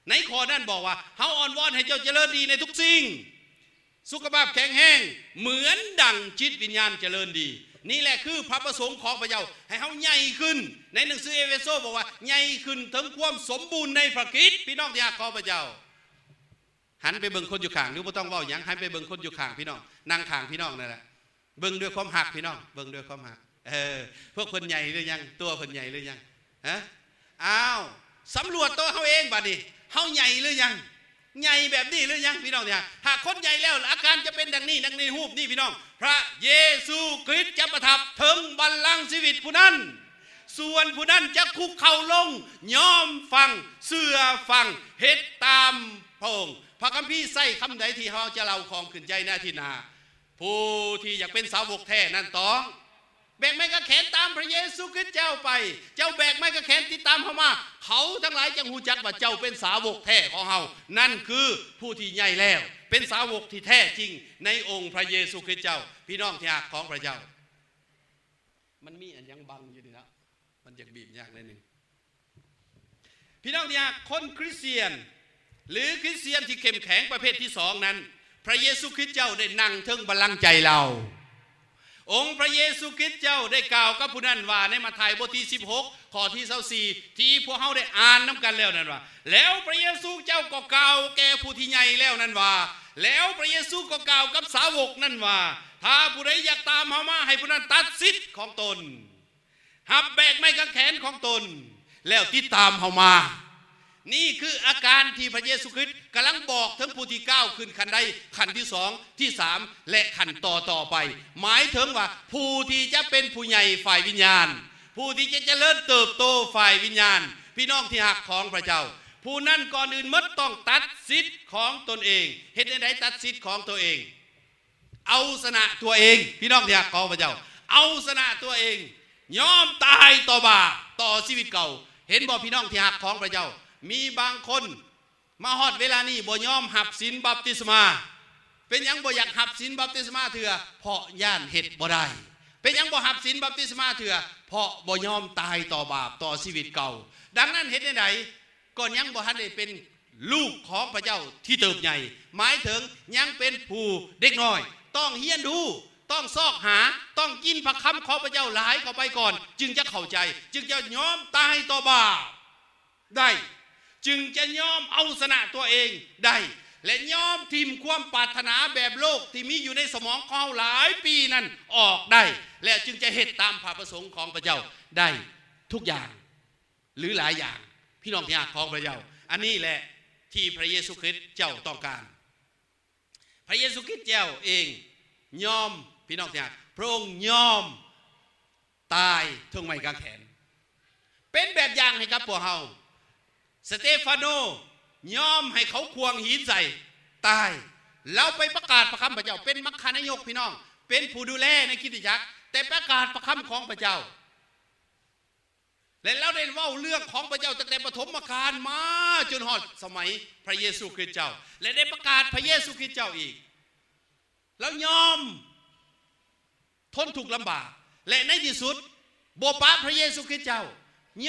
ในข้อนั้นบอกว่าเฮาอ่อนวอนให้เจ้าเจริญดีในทุกสิ่งสุขภาพแข็งแรงเหมือนดังจิตวิญญาณเจริญดีนี่แหละคือพระประสงค์ของพระเจ้าให้เฮาใหญ่ขึ้นในหนังสือเอเฟโซบอกว่าใหญ่ขึ้นถึงความสมบูรณ์ในพระคริสต์พี่น้องที่รักของพระเจ้าหันไปเบิ่งคนอยู่ข้างหรือบ่ต้องเว้าหยังหันไปเบิ่งคนอยู่ข้างพี่น้องนั่งข้างพี่น้องนั่นแหละเบิ่งด้วยความหักพี่น้องเบิ่งด้วยความหักพวกเพิ่นใหญ่หรือยังตัวเพิ่นใหญ่หรือยังฮะอ้าวสำรวจตัวเฮาเองบัดนี้เฮาใหญ่หรือยังใหญ่แบบนี้หรือยังพี่น้องเนี่ยหากคนใหญ่แล้วอาการจะเป็นดังนี้รูปนี่พี่น้องพระเยซูคริสต์จะประทับถึงบัลลังก์ชีวิตผู้นั้นส่วนผู้นั้นจะคุกเข่าลงยอมฟังเชื่อฟังเฮ็ดตามพระองค์พระคัมภีร์ใส่คำใดที่เฮาจะเล่าของขึ้นใจหน้าที่นาผู้ที่อยากเป็นสาวกแท้นั้นต้อง แบกไม้กางเขนตามพระเยซูคริสต์เจ้าไปเจ้าแบกไม้กางเขนติดตามเขามาเขาทั้งหลายจังหูจักว่าเจ้าเป็นสาวกแท้ของเฮานั่นคือผู้ที่ใหญ่แล้วเป็นสาวกที่แท้จริงในองค์พระเยซูคริสต์เจ้าพี่น้องที่รักของพระเจ้ามันมีอันยังบังอยู่นี่นะมันจะบีบยากนิดนึงพี่น้องที่รักคนคริสเตียนหรือคริสเตียนที่เข้มแข็งประเภทที่สองนั้นพระเยซูคริสต์เจ้าได้นั่งเทิงบัลลังก์ใจเราองค์พระเยซูคริสต์เจ้าได้กล่าวกับผู้นั้นว่าในมัทธิวบทที่16ข้อที่24ที่พวกเขาได้อ่านน้ำกันแล้วนั่นว่าแล้วพระเยซูเจ้าก็กล่าวแก่ผู้ที่ใหญ่แล้วนั่นว่าแล้วพระเยซูก็กล่าวกับสาวกนั่นว่าถ้าผู้ใดอยากตามเขามาให้ผู้นั้นตัดสิทธิ์ของตนหับแบกไม้กางเขนของตนแล้วติดตามเขามานี่คืออาการที่พระเยซูคริสต์กำลังบอกถึงผู้ที่ก้าวขึ้นขั้นใดขั้นที่สองที่สามและขั้นต่อไปหมายถึงว่าผู้ที่จะเป็นผู้ใหญ่ฝ่ายวิญญาณผู้ที่จะเจริญเติบโตฝ่ายวิญญาณพี่น้องที่รักของพระเจ้าผู้นั้นก่อนอื่นมัดต้องตัดสิทธิ์ของตนเองเฮ็ดได้ตัดสิทธิ์ของตัวเองเอาชนะตัวเองพี่น้องที่รักของพระเจ้าเอาชนะตัวเองยอมตายต่อบาปต่อชีวิตเก่าเห็นบ่พี่น้องที่รักของพระเจ้ามีบางคนมาฮอดเวลานี้บ่ยอมหับศีลบัพติศมาเป็นยังบ่อยากหับศีลบัพติศมาเถื่อเพราะย่านเฮ็ดบ่ได้เป็นยังบ่หับศีลบัพติศมาเถื่อเพราะบ่ยอมตายต่อบาปต่อชีวิตเก่าดังนั้นเฮ็ดได้ไหนก็ยังบ่ทันได้เป็นลูกของพระเจ้าที่เติบใหญ่หมายถึงยังเป็นผู้เด็กน้อยต้องเฮียนดูต้องซอกหาต้องกินพระคำของพระเจ้าหลายเข้าไปก่อนจึงจะเข้าใจจึงจะยอมตายต่อบาปได้จึงจะยอมเอาชนะตัวเองได้และยอมทิมความปรารถนาแบบโลกที่มีอยู่ในสมองของหลายปีนั้นออกได้และจึงจะเหตุตามพระประสงค์ของพระเจ้าได้ทุกอย่างหรือหลายอย่างพี่น้องที่รักของพระเจ้าอันนี้แหละที่พระเยซูคริสต์เจ้าต้องการพระเยซูคริสต์เจ้าเองยอมพี่น้องที่รักพระองค์ยอมตายถึงไม้กางเขนเป็นแบบอย่างให้กับพวกเราสเตฟานโนยอมให้เขาควงหินใส่ตายแล้วไปประกาศพระคำพระเจ้าเป็นมัคคานายกพี่น้องเป็นผู้ดูแลในคริสตจักรแต่ประกาศพระคำของพระเจ้าและแล้วได้เล่าเรื่องของพระเจ้าตั้งแต่ปฐมกาลมาจนฮอดสมัยพระเยซูคริสต์เจ้าและได้ประกาศพระเยซูคริสต์เจ้าอีกแล้วยอมทนทุกข์ลำบากและในที่สุดบ่ปะพระเยซูคริสต์เจ้า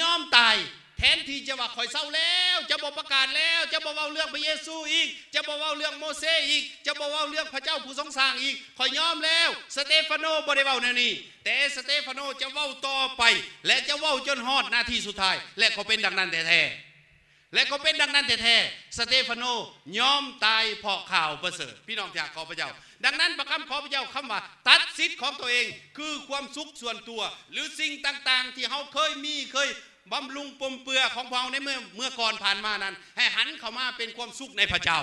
ยอมตายแทนที่จะว่าข่อยเศร้าแล้วจะบอกประกาศแล้วจะบอกเล่าเรื่องพระเยซูอีกจะบอกเล่าเรื่องโมเสสอีกจะบอกเล่าเรื่องพระเจ้าผู้ทรงสร้างอีกข่อยยอมแล้วสเตฟานโนบ่ได้เว้าแนวนี้แต่สเตฟานโนจะเว้าต่อไปและจะเว้าจนฮอดนาทีสุดท้ายและก็เป็นดังนั้นแท้ๆและก็เป็นดังนั้นแท้ๆสเตฟานโนยอมตายเพราะข่าวประเสริฐพี่น้องจากขอพระเจ้าดังนั้นประคำขอพระเจ้าคำว่าตัดสิทธิ์ของตัวเองคือความสุขส่วนตัวหรือสิ่งต่างๆที่เขาเคยมีเคยบำรุงปมเปื้อของเราในเมื่อก่อนผ่านมานั้นให้หันเข้ามาเป็นความสุขในพระเจ้า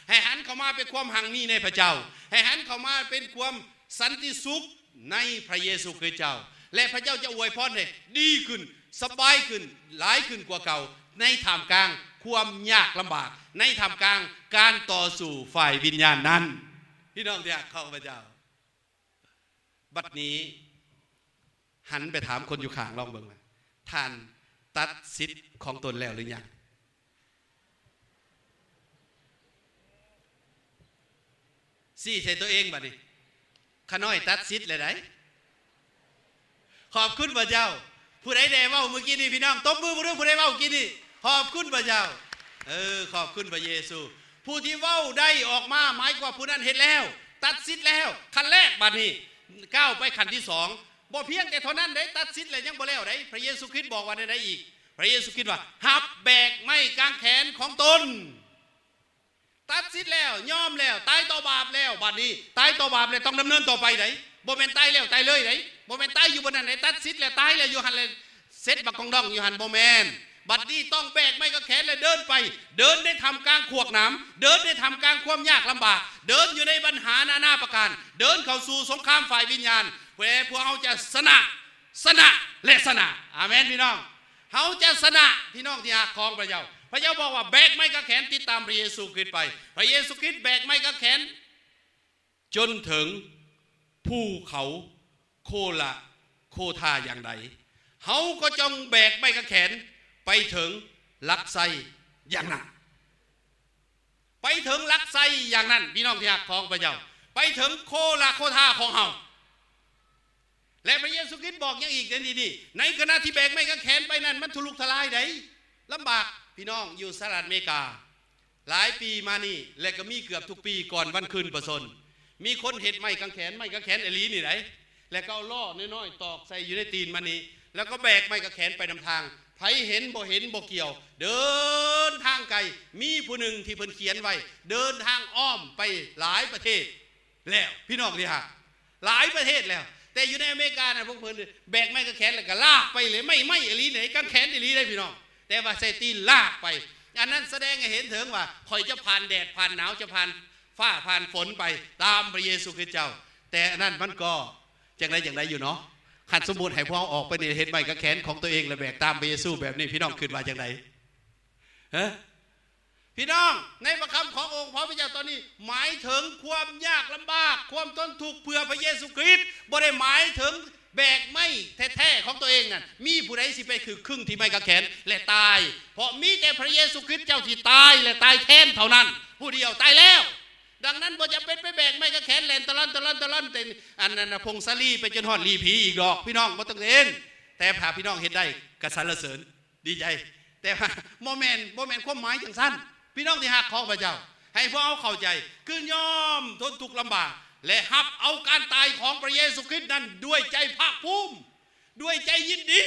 ให้หันเข้ามาเป็นความหังมีในพระเจ้าให้หันเข้ามาเป็นความสันติสุขในพระเยซูคริสต์เจ้าและพระเจ้าจะอวยพรให้ดีขึ้นสบายขึ้นหลายขึ้นกว่าเก่าในท่ามกลางความยากลำบากในท่ามกลางการต่อสู้ฝ่ายวิญญาณนั้นพี่น้องที่รักของพระเจ้าบัดนี้หันไปถามคนอยู่ข้างลองเบิ่งว่าท่านตัดสิทธิ์ของตนแล้วหรือยังสี่ใส่ตัวเองบัดนี้ข้าน้อยตัดสิทธิ์เลยไหนขอบคุณพระเจ้าผู้ใดได้เว้าเมื่อกี้นี่พี่น้องตบมือผู้ใดผู้ใดเว้าเมื่อกี้นี่ขอบคุณพระเจ้าขอบคุณพระเยซูผู้ที่เว้าได้ออกมาหมายกว่าผู้นั้นเห็นแล้วตัดสิทธิ์แล้วขั้นแรกบัดนี้ก้าวไปขั้นที่สองบ่เพียงแต่เท่านั้นได้ตัดสิทธิ์แล้วยังบ่แล้วได้พระเยซูคริสต์บอกว่าได้อีกพระเยซูคริสต์ว่าหับแบกไม้กางเขนของตนตัดสิทธิ์แล้วยอมแล้วตายต่อบาปแล้วบัดนี้ตายต่อบาปแล้วต้องดำเนินต่อไปไหนบ่แม่นตายแล้วตายเลยไหนบ่แม่นตายอยู่บนนั้นไหนตัดสิทธิ์แล้วตายแล้วอยู่หันเลยเสร็จบักกองดองอยู่หันบ่แม่นบัดนี้ต้องแบกไม้กางเขนและเดินไปเดินได้ทำกลางขวากน้ำเดินได้ทำกลางความยากลำบากเดินอยู่ในปัญหานานาประการเดินเข้าสู่สงครามฝ่ายวิญญาณเพื่อพวกเขาจะชนะและชนะอาเมนพี่น้องเขาจะชนะพี่น้องที่รักของพระเจ้าพระเจ้าบอกว่าแบกไม้กางเขนติดตามพระเยซูคริสต์ไปพระเยซูคริสต์แบกไม้กางเขนจนถึงภูเขาโคละ โคทาอย่างใดเฮาก็จงแบกไม้กางเขนไปถึงลักไซอย่างนั้นไปถึงลักไซอย่างนั้นพี่น้องที่รักของพระเจ้าไปถึงโคทาของเฮาและพระเยซูคริสต์บอกอย่างอีกนี่ในขณะที่แบกไม้กางเขนไปนั้นมันทุลุกทลายไดลำบากพี่น้องอยู่สหรัฐอเมริกาหลายปีมานี่และก็มีเกือบทุกปีก่อนวันคืนประสนมีคนเห็ดไม้กางเขนอลีนี่ไหนแล้วก็เอาล่อน้อยๆตอกใส่อยู่ในตีนมันนี่แล้วก็แบกไม้กางเขนไปนำทางไผเห็นบ่เห็นบ่เกี่ยวเดินทางไกลมีผู้หนึ่งที่เพิ่นเขียนไว้เดินทางอ้อมไปหลายประเทศแล้วพี่น้องนี่ฮะหลายประเทศแล้วแต่อยู่ในอเมริกานะพวกเพิ่นแบกไม้กางเขนแล้วก็ลากไปเลยไม่อลีไหนกางเขนอลีได้พี่น้องแต่ว่าใส่ตีนลากไปอันนั้นแสดงให้เห็นถึงว่าคอยจะผ่านแดดผ่านหนาวจะผ่านฟ้าผ่านฝนไปตามพระเยซูคริสต์เจ้าแต่อันนั้นมันก็อย่างไรอยู่เนาะขัดสมบูรณ์ให้พวกออกไปในเห็นไม้กางเขนของตัวเองและแบกตามพระเยซูแบบนี้พี่น้องคิดว่าอย่างไรพี่น้องในพระคำขององค์พระผู้เป็นเจ้าตอนนี้หมายถึงความยากลำบากความทนทุกข์เพื่อพระเยซูคริสต์บ่ได้หมายถึงแบกไม้แท้ๆของตัวเองนั่นมีผู้ใดสิไปคือครึ่งที่ไม้กางเขนและตายเพราะมีแต่พระเยซูคริสต์เจ้าที่ตายและตายแทนเท่านั้นผู้เดียวตายแล้วดังนั้นบ่จะเป็นไปแบกไม้กางเขนแล่นตะล่อนเป็นอันนั้นพงศลีไปจนฮอดลีผีอีกดอกพี่น้องบ่ต้องเล่นแต่พาพี่น้องเฮ็ดได้ก็สรรเสริญดีใจแต่ว่าบ่แม่นความหมายจังซั่นพี่น้องที่ฮักของพระเจ้าให้พวกเอาเข้าใจคือยอมทนทุกข์ลำบากและรับเอาการตายของพระเยซูคริสต์นั้นด้วยใจภาคภูมิด้วยใจยินดี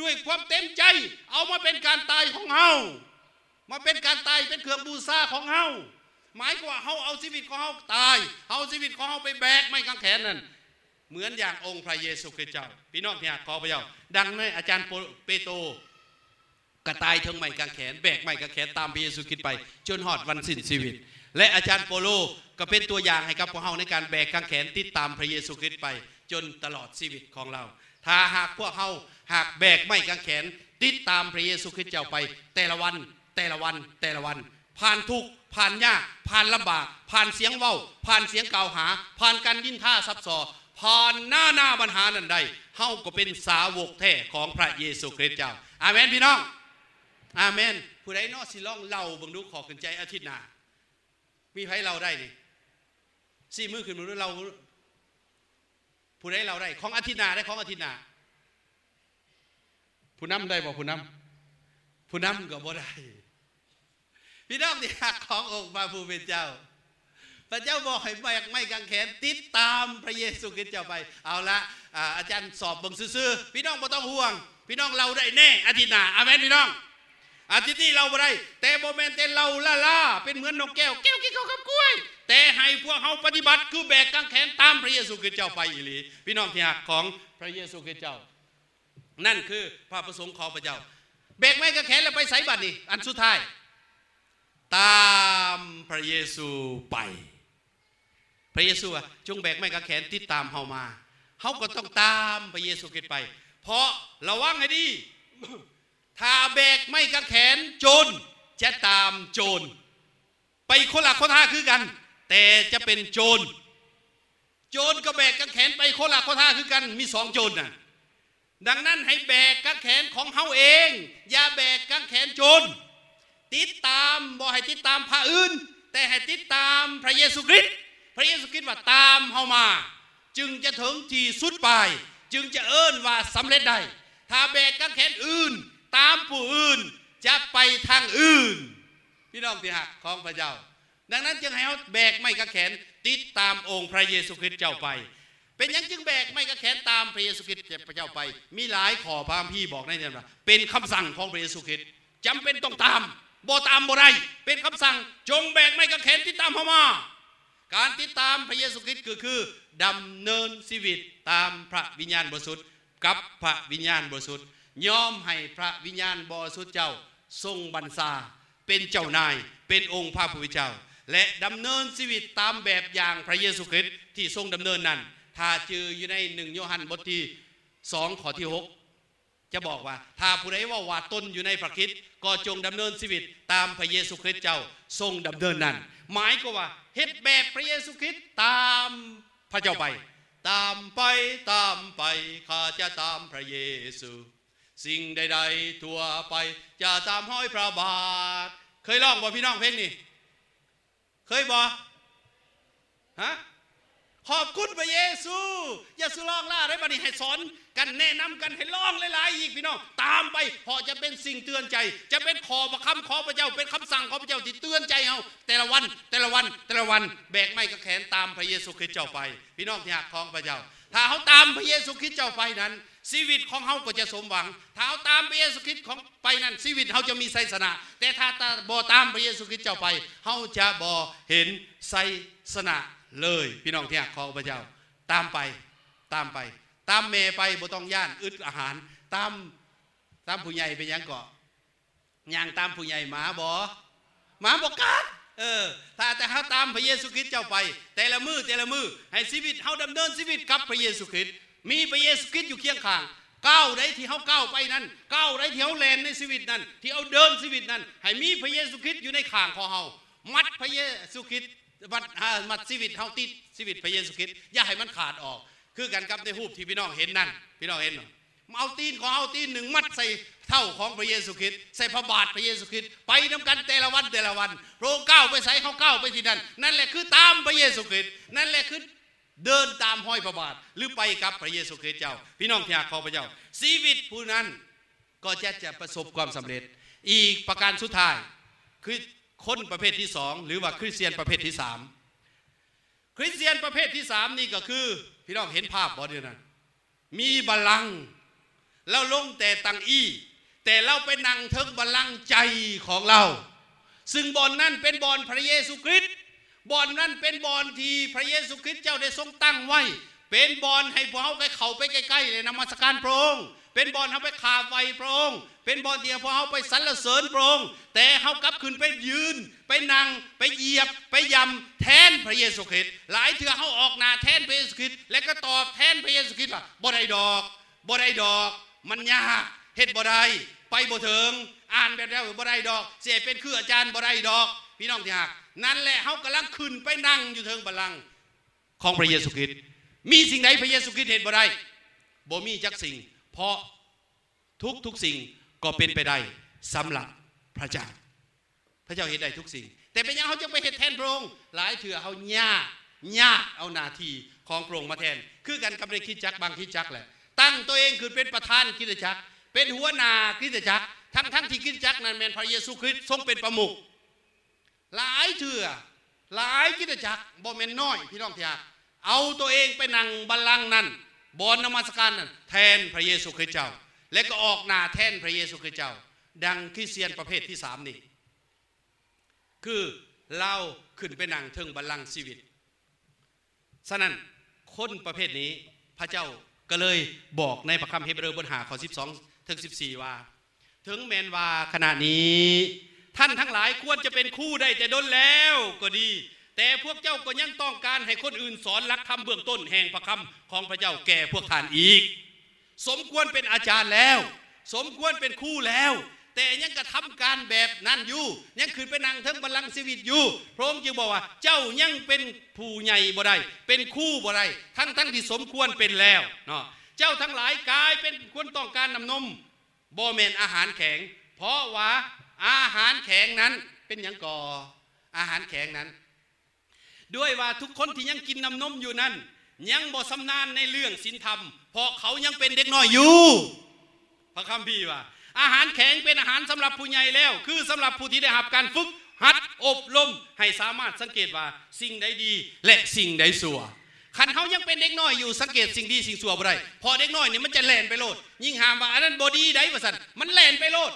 ด้วยความเต็มใจเอามาเป็นการตายของเฮามาเป็นการตายเป็นเครื่องบูชาของเฮาหมายว่าเฮาเอาชีวิตของเฮาตายเอาชีวิตของเฮาไปแบกไม้กางเขนนั่นเหมือนอย่างองค์พระเยซูคริสต์เจ้าพี่น้องที่รักของพระเจ้าดังนั้นอาจารย์เปโตรก็ตายทั้งไม้กางเขนแบกไม้กางเขนตามพระเยซูคริสต์ไปจนฮอดวันสิ้นชีวิตและอาจารย์โปโลก็เป็นตัวอย่างให้กับพวกเราในการแบกกางเขนติดตามพระเยซูคริสต์ไปจนตลอดชีวิตของเราถ้าหากพวกเราหากแบกไม้กางเขนติดตามพระเยซูคริสต์เจ้าไปแต่ละวันผ่านทุกข์ผ่านยากผ่านลำบากผ่านเสียงเว้าผ่านเสียงกล่าวหาผ่านการยินท่าซับซ้อผ่านหน้าปัญหานั้นใดเฮาก็เป็นสาวกแท้ของพระเยซูคริสต์เจ้าอาเมนพี่น้องอาเมนผู้ใดนอสิลองเล่าเบิ่งดูขอขึ้นใจอาทิตย์หน้ามีไผเราได้นี่สี่มือขึ้นมือเราผู้ใดเราได้ของอาทิตย์หน้าได้ของอาทิตย์หน้าผู้นำได้บ่ผู้นำก็บ่ได้พี่น้องที่รักขององค์พระผู้เป็นเจ้าพระเจ้าบอกให้แบกไม้กางเขนติดตามพระเยซูคริสต์เจ้าไปเอาละอาจารย์สอบเบิ่งซื่อๆพี่น้องบ่ต้องห่วงพี่น้องเราได้แน่อาทิตย์หน้าอาเมนพี่น้องอาทิตย์นี้เราบ่ได้แต่บ่แม่นแต่เราล่าเป็นเหมือนนกแก้วกินข้าวกับกล้วยแต่ให้พวกเขาปฏิบัติคือแบกกางเขนตามพระเยซูคริสต์เจ้าไปอีหลีพี่น้องที่รักของพระเยซูคริสต์เจ้านั่นคือพระประสงค์ของพระเจ้าแบกไม้กางเขนแล้วไปไสบัดนี้อันสุดท้ายตามพระเยซูไปพระเยซูจงแบกไม้กางเขนติดตามเฮามาเฮาก็ต้องตามพระเยซูคริสต์ไปเพราะระวังให้ดีถ้าแบกไม้กางเขนโจรจะตามโจรไปคนละคนท่าคือกันแต่จะเป็นโจรก็แบกกางเขนไปคนละคนท่าคือกันมีสองโจรน่ะดังนั้นให้แบกกางเขนของเฮาเองอย่าแบกกางเขนโจรติดตามบ่ให้ติดตามพระอื่นแต่ให้ติดตามพระเยซูคริสต์พระเยซูคริสต์ว่าตามเฮามาจึงจะถึงที่สุดปลายจึงจะเอิ้นว่าสำเร็จได้ถ้าแบกกางเขนอื่นตามผู้อื่นจะไปทางอื่นพี่น้องที่รักของพระเจ้าดังนั้นจึงให้เฮาแบกไม้กางเขนติดตามองค์พระเยซูคริสต์เจ้าไปเป็นยังจึงแบกไม้กางเขนตามพระเยซูคริสต์เจ้าไปมีหลายข้อพระคัมภีร์บอกในนั้นว่าเป็นคำสั่งของพระเยซูคริสต์จำเป็นต้องตามบ่ตามบ่ได้เป็นคำสั่งจงแบกไม้กางเขนติดตามเฮามาการติดตามพระเยซูคริสต์คือดำเนินชีวิตตามพระวิญญาณบริสุทธิ์กับพระวิญญาณบริสุทธิ์ยอมให้พระวิญญาณบริสุทธิ์เจ้าทรงบัญชาเป็นเจ้านายเป็นองค์พระผู้เป็นเจ้าและดำเนินชีวิตตามแบบอย่างพระเยซูคริสต์ที่ทรงดำเนินนั้นถ้าจืออยู่ใน1 โยฮันบทที่2 ข้อที่ 6จะบอกว่าถ้าผู้ใดว่าตนอยู่ในพระคริสต์ก็จงดำเนินชีวิตตามพระเยซูคริสต์เจ้าทรงดำเนินนั้นหมายก็ว่าเฮ็ดแบบพระเยซูคริสต์ตามพระเจ้าไป ตามไปข้าจะตามพระเยซูสิ่งใดๆทั่วไปจะตามห้อยพระบาทเคยร้องบ่พี่น้องเพลงนี้เคยบ่ฮะขอบคุณพระเยซูอย่าสุร้องล่าได้บัดนี้ให้สอนกันแนะนำกันให้ร้องหลายๆอีกพี่น้องตามไปเพราะจะเป็นสิ่งเตือนใจจะเป็นขอประคำขอพระเจ้าเป็นคำสั่งของพระเจ้าที่เตือนใจเฮาแต่ละวันแบกไม้กับแขนตามพระเยซูคริสต์เจ้าไปพี่น้องที่รักของพระเจ้าถ้าเฮาตามพระเยซูคริสต์เจ้าไปนั้นชีวิตของเฮาก็จะสมหวังถ้าเฮาตามพระเยซูคริสต์ของไปนั้นชีวิตเฮาจะมีชัยชนะแต่ถ้าบ่ตามพระเยซูคริสต์เจ้าไปเฮาจะบ่เห็นชัยชนะเลยพี่น้องที่รักของพระเจ้าตามไปตามแม่ไปบ่ต้องย่านอึดอาหารตามผู้ใหญ่ไปยังเกาะย่างตามผู้ใหญ่หมาบ่กัดถ้าแต่เฮาตามพระเยซูคริสต์เจ้าไปแต่ละมือให้ชีวิตเฮาดำเนินชีวิตกับพระเยซูคริสต์มีพระเยซูคริสต์อยู่เคียงข้างก้าวใดที่เฮาก้าวไปนั้นก้าวใดที่เฮาแล่นในชีวิตนั้นที่เฮาเดินชีวิตนั้นให้มีพระเยซูคริสต์อยู่ในข้างของเฮามัดพระเยซูคริสต์มัดชีวิตเฮาติดชีวิตพระเยซูคริสต์อย่าให้มันขาดออกคือกันกับในรูปที่พี่น้องเห็นนั่นพี่น้องเห็นเอาตีนของเอาตีนหนึ่งมัดใส่เท่าของพระเยซูคริสต์ใส่พระบาทพระเยซูคริสต์ไปนำกันแต่ละวันพระองค์ก้าวไปใส่เขาก้าวไปที่นั่นนั่นแหละคือตามพระเยซูคริสต์นั่นแหละคือเดินตามห้อยพระบาทหรือไปกับพระเยซูคริสต์เจ้าพี่น้องที่รักของพระเจ้าชีวิตผู้นั้นก็จะประสบความสำเร็จอีกประการสุดท้ายคือคนประเภทที่สองหรือว่าคริสเตียนประเภทที่สามคริสเตียนประเภทที่สามนี่ก็คือพี่น้องเห็นภาพบ่เดี๋ยวนั้นมีบัลลังก์แล้วลงแต่ตังอี้แต่เราไปนั่งเทิงบัลลังก์ใจของเราซึ่งบ่อนนั้นเป็นบ่อนพระเยซูคริสต์บ่อนนั้นเป็นบ่อนที่พระเยซูคริสต์เจ้าได้ทรงตั้งไว้เป็นบ่อนให้พวกเขาไปเข้าไปใกล้ๆเลยนมัสการพระองค์เป็นบ่อนเขาไปขาไฟพระองค์เป็นบ่อนที่พวกเขาไปสรรเสริญพระองค์แต่เขากลับขึ้นไปยืนไปนั่งไปเหยียบไปยำแทนพระเยซูคริสต์หลายเถื่อเขาออกหน้าแทนพระเยซูคริสต์และก็ตอบแทนพระเยซูคริสต์ว่าบ่ได้ดอกมันยากเฮ็ดบ่ได้ไปบ่ถึงอ่านแบบแล้วบ่ได้ดอกเสียเป็นคืออาจารย์บ่ได้ดอกพี่น้องที่รักนั่นแหละเขากำลังขึ้นไปนั่งอยู่เทิงบัลลังก์ของพระเยซูคริสต์มีสิ่งใดพระเยซูคริสต์เฮ็ดบ่ได้บ่มีจักสิ่งเพราะทุกสิ่งก็เป็นไปได้สำหรับพระเจ้าเฮ็ดได้ทุกสิ่งแต่เป็นยังเขาจะไปเฮ็ดแทนพระองค์หลายเถื่อเขายากเอาหน้าที่ของพระองค์มาแทนคือกันกับในคริสตจักรบางคริสตจักรแหละตั้งตัวเองคือเป็นประธานคริสตจักรเป็นหัวหน้าคริสตจักรทั้งที่คริสตจักรนั้นแม่นพระเยซูคริสต์ทรงเป็นประมุขหลายเถื่อหลายคริสตจักรบ่แม่นน้อยพี่น้องที่รักเอาตัวเองไปนั่งบัลลังก์นั้นบนนมัสการนั้นแทนพระเยซูคริสต์เจ้าและก็ออกหน้าแทนพระเยซูคริสต์เจ้าดังคริสเตียนประเภทที่สามนี่คือเราขึ้นไปนั่งเทิงบัลลังก์ชีวิตฉะนั้นคนประเภทนี้พระเจ้าก็เลยบอกในพระคัมภีร์เฮบรูบท5ข้อ12ถึง14ว่าถึงแม้นว่าขณะนี้ท่านทั้งหลายควรจะเป็นคู่ได้แต่ด้นแล้วก็ดีแต่พวกเจ้าก็ยังต้องการให้คนอื่นสอนหลักธรรมเบื้องต้นแห่งพระคำของพระเจ้าแก่พวกท่านอีกสมควรเป็นอาจารย์แล้วสมควรเป็นคู่แล้วแต่ยังกระทำการแบบนั้นอยู่ยังขึ้นไปนั่งเทิงบัลลังก์ชีวิตอยู่พระองค์จึงบอกว่าเจ้ายังเป็นผู้ใหญ่บ่ได้เป็นคู่บ่ได้ทั้งที่สมควรเป็นแล้วเนาะเจ้าทั้งหลายกลายเป็นคนต้องการน้ำนมบ่แม่นอาหารแข็งเพราะว่าอาหารแข็งนั้นเป็นหยังก่ออาหารแข็งนั้นด้วยว่าทุกคนที่ยังกินน้ำนมอยู่นั้นยังบ่ชำนาญในเรื่องศีลธรรมเพราะเขายังเป็นเด็กน้อยอยู่พระคัมภีร์ว่าอาหารแข็งเป็นอาหารสำหรับผู้ใหญ่แล้วคือสำหรับผู้ที่ได้รับการฝึกหัดอบรมให้สามารถสังเกตว่าสิ่งใดดีและสิ่งใดชั่วคันเขายังเป็นเด็กน้อยอยู่สังเกตสิ่งดีสิ่งชั่วบ่ได้พอเด็กน้อยนี่มันจะแล่นไปโลดยิ่งหามว่าอันนั้นบ่ดีได้ว่าซั่นมันแล่นไปโลด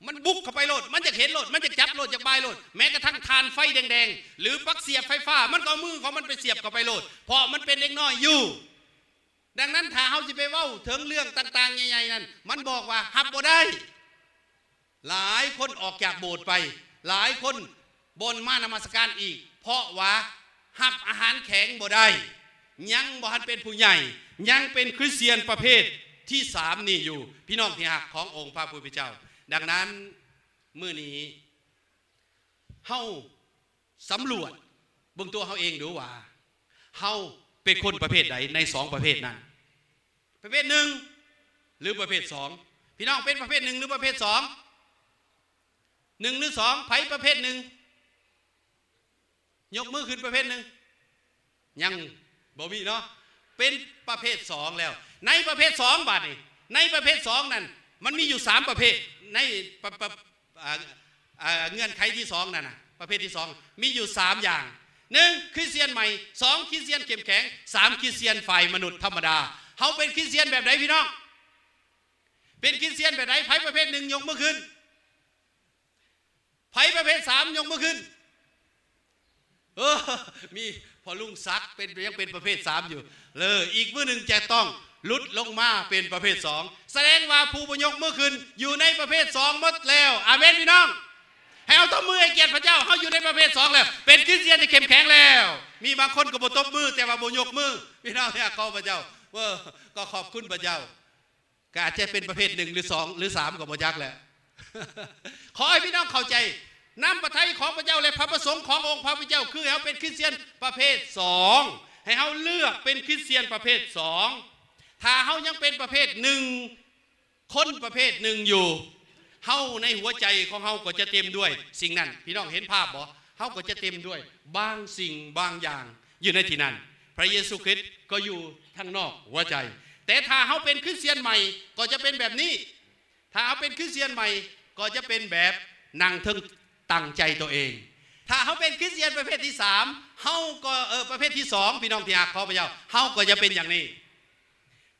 มันบุกเข้าไปโลดมันจะเห็นโลดมันจะจับโลดจะบายโลดแม้กระทั่งทานไฟแดงๆหรือปลั๊กเสียบไฟฟ้ามันก็เอามือของมันไปเสียบเข้าไปโลดเพราะมันเป็นเด็กน้อยอยู่ดังนั้นถ้าเขาจะไปเว้าถึงเรื่องต่างๆใหญ่ๆนั้นมันบอกว่าหับบ่ได้หลายคนออกจากโบสถ์ไปหลายคนบนมานมัสการอีกเพราะว่าหับอาหารแข็งบ่ได้ยังบ่ทันเป็นผู้ใหญ่ยังเป็นคริสเตียนประเภทที่สามนี่อยู่พี่น้องที่รักขององค์พระผู้เป็นเจ้าดังนั้นมื้อนี้เฮาสำรวจเบิ่งตัวเฮาเองดูว่าเฮา เป็นคนประเภทใดในสองประเภทนั้นประเภทหนึ่งหรือประเภทสองพี่น้องเป็นประเภทหนึ่งหรือประเภทสองหนึ่งหรือสองไผประเภทหนึ่งยกมือขึ้นประเภทหนึ่งยังบ่มีเนาะเป็นประเภทสองแล้วในประเภทสองบาทนี่ในประเภทสองนั้นมันมีอยู่3ประเภทในเงื่อนไขที่สองนั่นนะประเภทที่สองมีอยู่3อย่าง1คริสเตียนใหม่2คริสเตียนเข้มแข็ง3คริสเตียนฝ่ายมนุษย์ธรรมดาเขาเป็นคริสเตียนแบบไหนพี่น้องเป็นคริสเตียนแบบไหนไผประเภทหนึ่งยกมือขึ้นไผประเภท3ยกมือขึ้นมีพอลุงซักเป็นยังเป็นประเภท3อยู่เลยอีกมือหนึ่งจะต้องลุดลงมาเป็นประเภท2แสดงว่าผู้ยกมือขึ้นอยู่ในประเภท2หมดแล้วอาเมนพี่น้องให้เอาตบมือให้เกียรติพระเจ้าเขาอยู่ในประเภท2แล้วเป็นคริสเตียนที่เข้มแข็งแล้วมีบางคนก็บ่ตบมือแต่ว่าบ่ยกมือพี่น้องเนี่ยขอบพระเจ้าก็ขอบคุณพระเจ้าก็อาจจะเป็นประเภท1หรือ2หรือ3ก็บ่ยักแหละขอให้พี่น้องเข้าใจน้ำพระทัยของพระเจ้าและพระประสงค์ขององค์พระผู้เจ้าคือให้เขาเป็นคริสเตียนประเภท2ให้เขาเลือกเป็นคริสเตียนประเภท2ถ้าเขายังเป็นประเภท1คนประเภท1อยู่เขาในหัวใจของเขาก็จะเต็มด้วยสิ่งนั้นพี่น้องเห็นภาพบ่เขาก็จะเต็มด้วยบางสิ่งบางอย่างอยู่ในที่นั้นพระเยซูคริสต์ก็อยู่ทางนอกหัวใจแต่ถ้าเขาเป็นคริสเตียนใหม่ก็จะเป็นแบบนี้ถ้าเขาเป็นคริสเตียนใหม่ก็จะเป็นแบบนั่งทึ่งตั้งใจตัวเองถ้าเขาเป็นคริสเตียนประเภทที่3เขาก็ประเภทที่2พี่น้องที่รักของพระเจ้าเขาก็จะเป็นอย่างนี้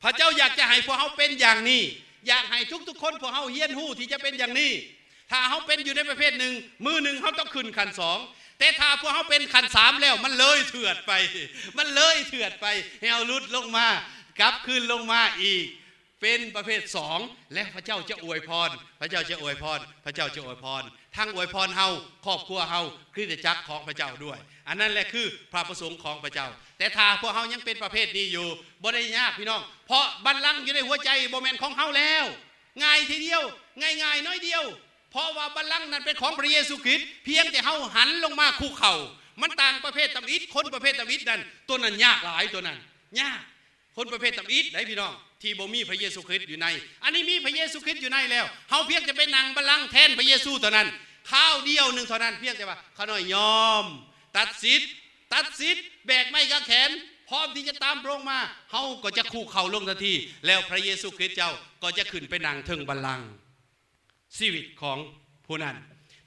พระเจ้าอยากจะให้พวกเขาเป็นอย่างนี้อยากให้ทุกๆคนพวกเขาเฮียนหู้ที่จะเป็นอย่างนี้ถ้าเขาเป็นอยู่ในประเภทหนึ่งมือหนึ่งเขาต้องขึ้นขัน2แต่ถ้าพวกเขาเป็นขัน3แล้วมันเลยเถื่อนไปมันเลยเถื่อนไปให้เอาลุดลงมากลับขึ้นลงมาอีกเป็นประเภท2และพระเจ้าจะอวยพรพระเจ้าจะอวยพรพระเจ้าจะอวยพรทั้งอวยพรเฮาครอบครัวเฮาคริสตจักรของพระเจ้าด้วยอันนั้นแหละคือพระประสงค์ของพระเจ้าแต่ถ้าพวกเฮายังเป็นประเภทนี้อยู่บ่ได้ยากพี่น้องเพราะบัลลังก์อยู่ในหัวใจบ่แม่นของเฮาแล้วง่ายทีเดียวง่ายๆน้อยเดียวเพราะว่าบัลลังก์นั้นเป็นของพระเยซูคริสต์เพียงแต่เฮาหันลงมาคุกเข่ามันต่างประเภทตำอิดคนประเภทตำอิดนั้นตัวนั้นยากหลายตัวนั้นยากคนประเภทตำอิดได้พี่น้องที่บ่มีพระเยซูคริสต์อยู่ในอันนี้มีพระเยซูคริสต์อยู่ในแล้วเฮาเพียงจะเป็นนางบัลลังก์แทนพระเยซูเท่านั้นข้าวเดียวหนึ่งเท่านั้นเพียงแต่ว่าข้าน้อยยอมตัดสิทธิ์แบกไม้กางแขนพร้อมที่จะตามพระองค์มาเฮาก็จะคู่เข่าลงทันทีแล้วพระเยซูคริสต์เจ้าก็จะขึ้นไปนั่งถึงบัลลังก์ชีวิตของผู้นั้น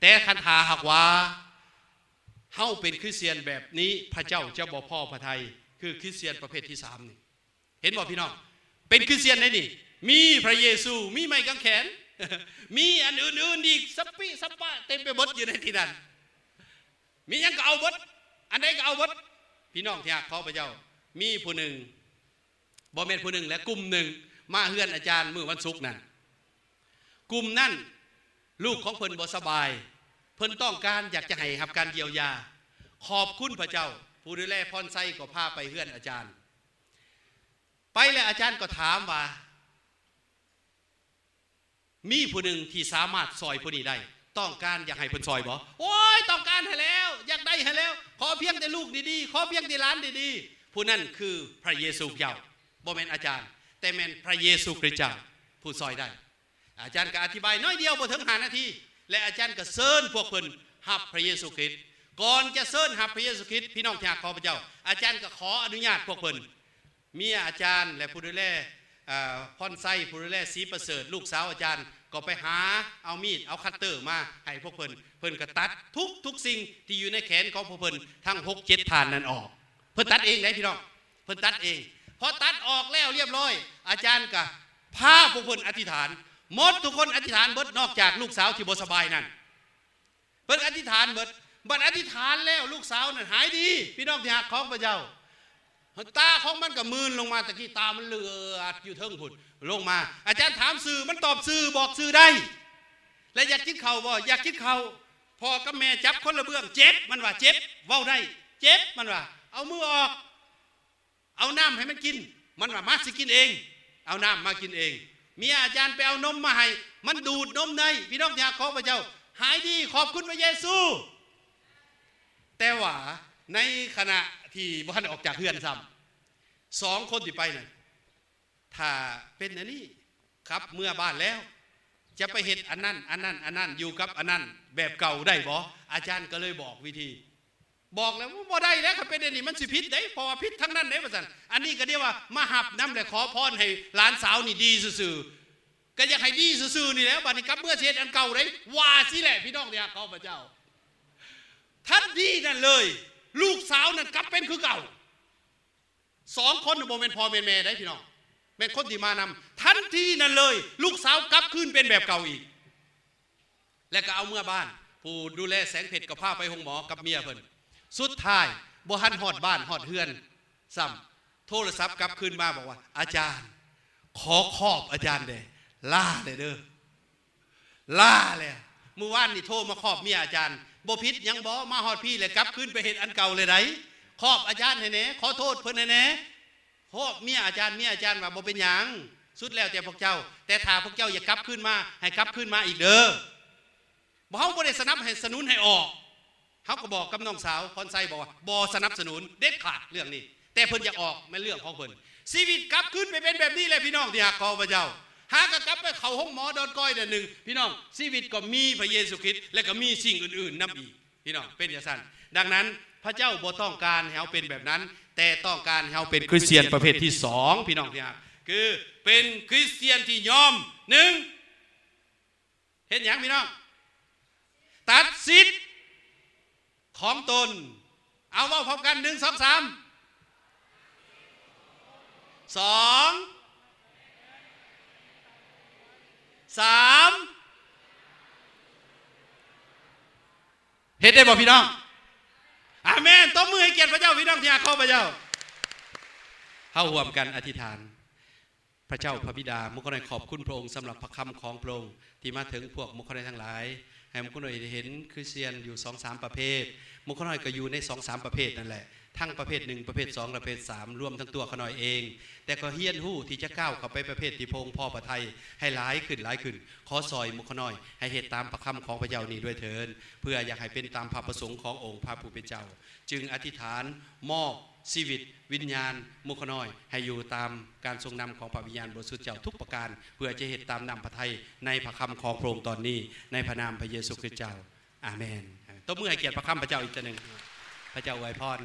แต่คันธาหากว่าเฮาเป็นคริสเตียนแบบนี้พระเจ้าจะบ่พอพระทัยคือคริสเตียนประเภทที่3นี่เห็นบ่พี่น้องเป็นคริสเตียนได้นี่มีพระเยซูมีไม้กางแขนมีอันอื่นๆอีกสัปปิสัปปะเต็มไปหมดอยู่ในที่นั้นมียังก็เอาหมดอันใดก็เอาหมดพี่น้องที่รักของพระเจ้ามีผู้หนึ่งบ่แม่นผู้หนึ่งและกลุ่มหนึ่งมาเฮือนอาจารย์มื้อวันศุกร์นั่นกลุ่มนั้นลูกของเพิ่นบ่สบายเพิ่นต้องการอยากจะให้รับการเยียวยาขอบคุณพระเจ้าผู้ดูแลพรไซก็พาไปเฮือนอาจารย์ไปแล้วอาจารย์ก็ถามว่ามีผู้หนึ่งที่สามารถซอยผู้นี้ได้ต้องการอยากให้เพิ่นซอยบ่โอ้ยต้องการให้แล้วอยากได้ให้แล้วขอเพียงแต่ลูกดีๆขอเพียงแต่หลานดีๆผู้นั้นคือพระเยซูเจ้าบ่แม่นอาจารย์แต่แม่นพระเยซูคริสต์เจ้าผู้ซอยได้อาจารย์ก็อธิบายน้อยเดียวบ่ถึง5 นาทีและอาจารย์ก็เชิญพวกเพิ่นรับพระเยซูคริสต์ก่อนจะเชิญรับพระเยซูคริสต์พี่น้องที่รักของพระเจ้าอาจารย์ก็ขออนุญาตพวกเพิ่นเมียอาจารย์และผู้ดูแลพรไซผู้ดูแลศรีประเสริฐลูกสาวอาจารย์ก็ไปหาเอามีดเอาคัตเตอร์มาให้พวกเพิ่นก็ตัดทุกสิ่งที่อยู่ในแขนของพวกเพิ่นทั้ง6-7 ฐานนั้นออกเพิ่นตัดเองได้พี่น้องเพิ่นตัดเองพอตัดออกแล้วเรียบร้อยอาจารย์ก็พาพวกเพิ่นอธิษฐานหมดทุกคนอธิษฐานเบิดนอกจากลูกสาวที่บ่สบายนั่นเพิ่นอธิษฐานเบิดบัดอธิษฐานแล้วลูกสาวนั่นหายดีพี่น้องที่รักของพระเจ้าตาของมันก็มืนลงมาตะกี้ตามันเลือดอยู่เทิงพุ่นลงมาอาจารย์ถามสื่อมันตอบสื่อบอกสื่อได้และอยากกินข้าวบ่อยากกินข้าวพ่อกับแม่จับคนละเบื้องเจ็บมันว่าเจ็บเว้าได้เจ็บมันว่าเอามือออกเอาน้ำให้มันกินมันว่ามาสิกินเองเอาน้ำมากินเองเมียอาจารย์ไปเอานมมาให้มันดูดนมได้พี่น้องอยากขอพระเจ้าหายดีขอบคุณพระเยซูแต่ว่าในขณะที่บ้านออกจากเฮือนซ้ 2 คนที่ไปน่ะถ้าเป็นอันนี้ครับเมื่อบ้านแล้วจะไปเฮ็ดอันนั้นอยู่กับอันนั้นแบบเก่าได้บ่อาจารย์ก็เลยบอกวิธีบอกแล้วว่าบ่ได้แล้วถ้าเป็นอันนี้มันสิผิดได้เพราะว่าผิดทั้งนั้นเด้ว่าซั่นอันนี้ก็เรียกว่ามาหับนำและขอพรให้หลานสาวนี่ดีซื่อๆก็อยากให้ดีซื่อๆนี่แหละบัดนี้กลับเมื่อเฮ็ดอันเก่าได้ว่าสิแหละพี่น้องเนี่ยข้าพเจ้าทันทีนั่นเลยลูกสาวนั่นกลับเป็นคือเก่า2 คนบ่แม่นพ่อแม่นแม่ได้พี่น้องเป็นคนที่มานำทันทีนั่นเลยลูกสาวกลับคืนเป็นแบบเก่าอีกแล้วก็เอาเมื่อบ้านผู้ดูแลแสงเพชรก็พาไปห้องหมอกับเมียเพิ่นสุดท้ายบ่ทันฮอดบ้านฮอดเฮือนซ้ำโทรศัพท์กลับคืนมาบอกว่าอาจารย์ขอครอบอาจารย์เด้ล่าเลยเด้อล่าเลยเมื่อวานนี่โทรมาครอบเมียอาจารย์บ่ผิดยังบ่มาฮอดพี่เลยกลับคืนไปเฮ็ดอันเก่าเลยไดครอบอาจารย์ให้แหน่ขอโทษเพิ่นให้แหน่โหเมียอาจารย์ว่าบ่เป็นหยังสุดแล้วแต่พวกเจ้าแต่ถ้าพวกเจ้าอย่ากลับคืนมาให้กลับคืนมาอีกเด้อบ่เฮาบ่ได้สนับสนุนให้ออกเฮาก็บอกกับน้องสาวพรไซบอกว่าบ่สนับสนุนเด็ดขาดเรื่องนี้แต่เพิ่นอยากออกมันเรื่องของเพิ่นชีวิตกลับคืนไปเป็นแบบนี้แหละพี่น้องที่ฮักข้าพเจ้าหากกลับไปเข้าห้องหมอดอนก้อยเดือนนึงพี่น้องชีวิตก็มีพระเยซูคริสต์และก็มีสิ่งอื่นๆนำอีกพี่น้องเป็นอย่างนั้นดังนั้นพระเจ้าบ่ต้องการให้เฮาเป็นแบบนั้นแต่ต้องการให้เฮาเป็นคริสเตียนประเภทที่2พี่น้องที่ฮักคือเป็นคริสเตียนที่ยอม1เห็นหยังพี่น้องตัดสิทธิ์ของตนเอาว่าพร้อมกัน1 2 3 23เฮ็ดได้บ่พี่น้องอาเมนตบมือให้เกียรติพระเจ้าพี่น้องที่รักข้าพเจ้าเฮาร่วมกันอธิษฐานพระเจ้าพระบิดามุขน้อยขอบคุณพระองค์สำหรับพระคำของพระองค์ที่มาถึงพวกมุขน้อยทั้งหลายให้มุขน้อยเห็นคริสเตียนอยู่ 2-3 ประเภทมุขน้อยก็อยู่ใน 2-3 ประเภทนั่นแหละทั้งประเภท1ประเภท2ประเภท3รวมทั้งตัวขน้อยเองแต่ก็เฮียนหู้ที่จะก้าวเข้าไปประเภทที่พระองค์พ่อพระทัยให้หลายขึ้นขอซอยมุขน้อยให้เฮ็ดตามพระคำของพระเจ้านี้ด้วยเถิดเพื่ออยากให้เป็นตามพระประสงค์ขององค์พระผู้เป็นเจ้าจึงอธิษฐานมอบชีวิตวิญญาณมุขน้อยให้อยู่ตามการทรงนำของพระวิญญาณบริสุทธิ์เจ้าทุกประการเพื่อจะเฮ็ดตามนำพระทัยในพระคำของพระองค์ตอนนี้ในพระนามพระเยซูคริสต์เจ้าอาเมนตบมือให้เกียรติพระคำพระเจ้าอีกทีนึงพระเจ้าอวยพร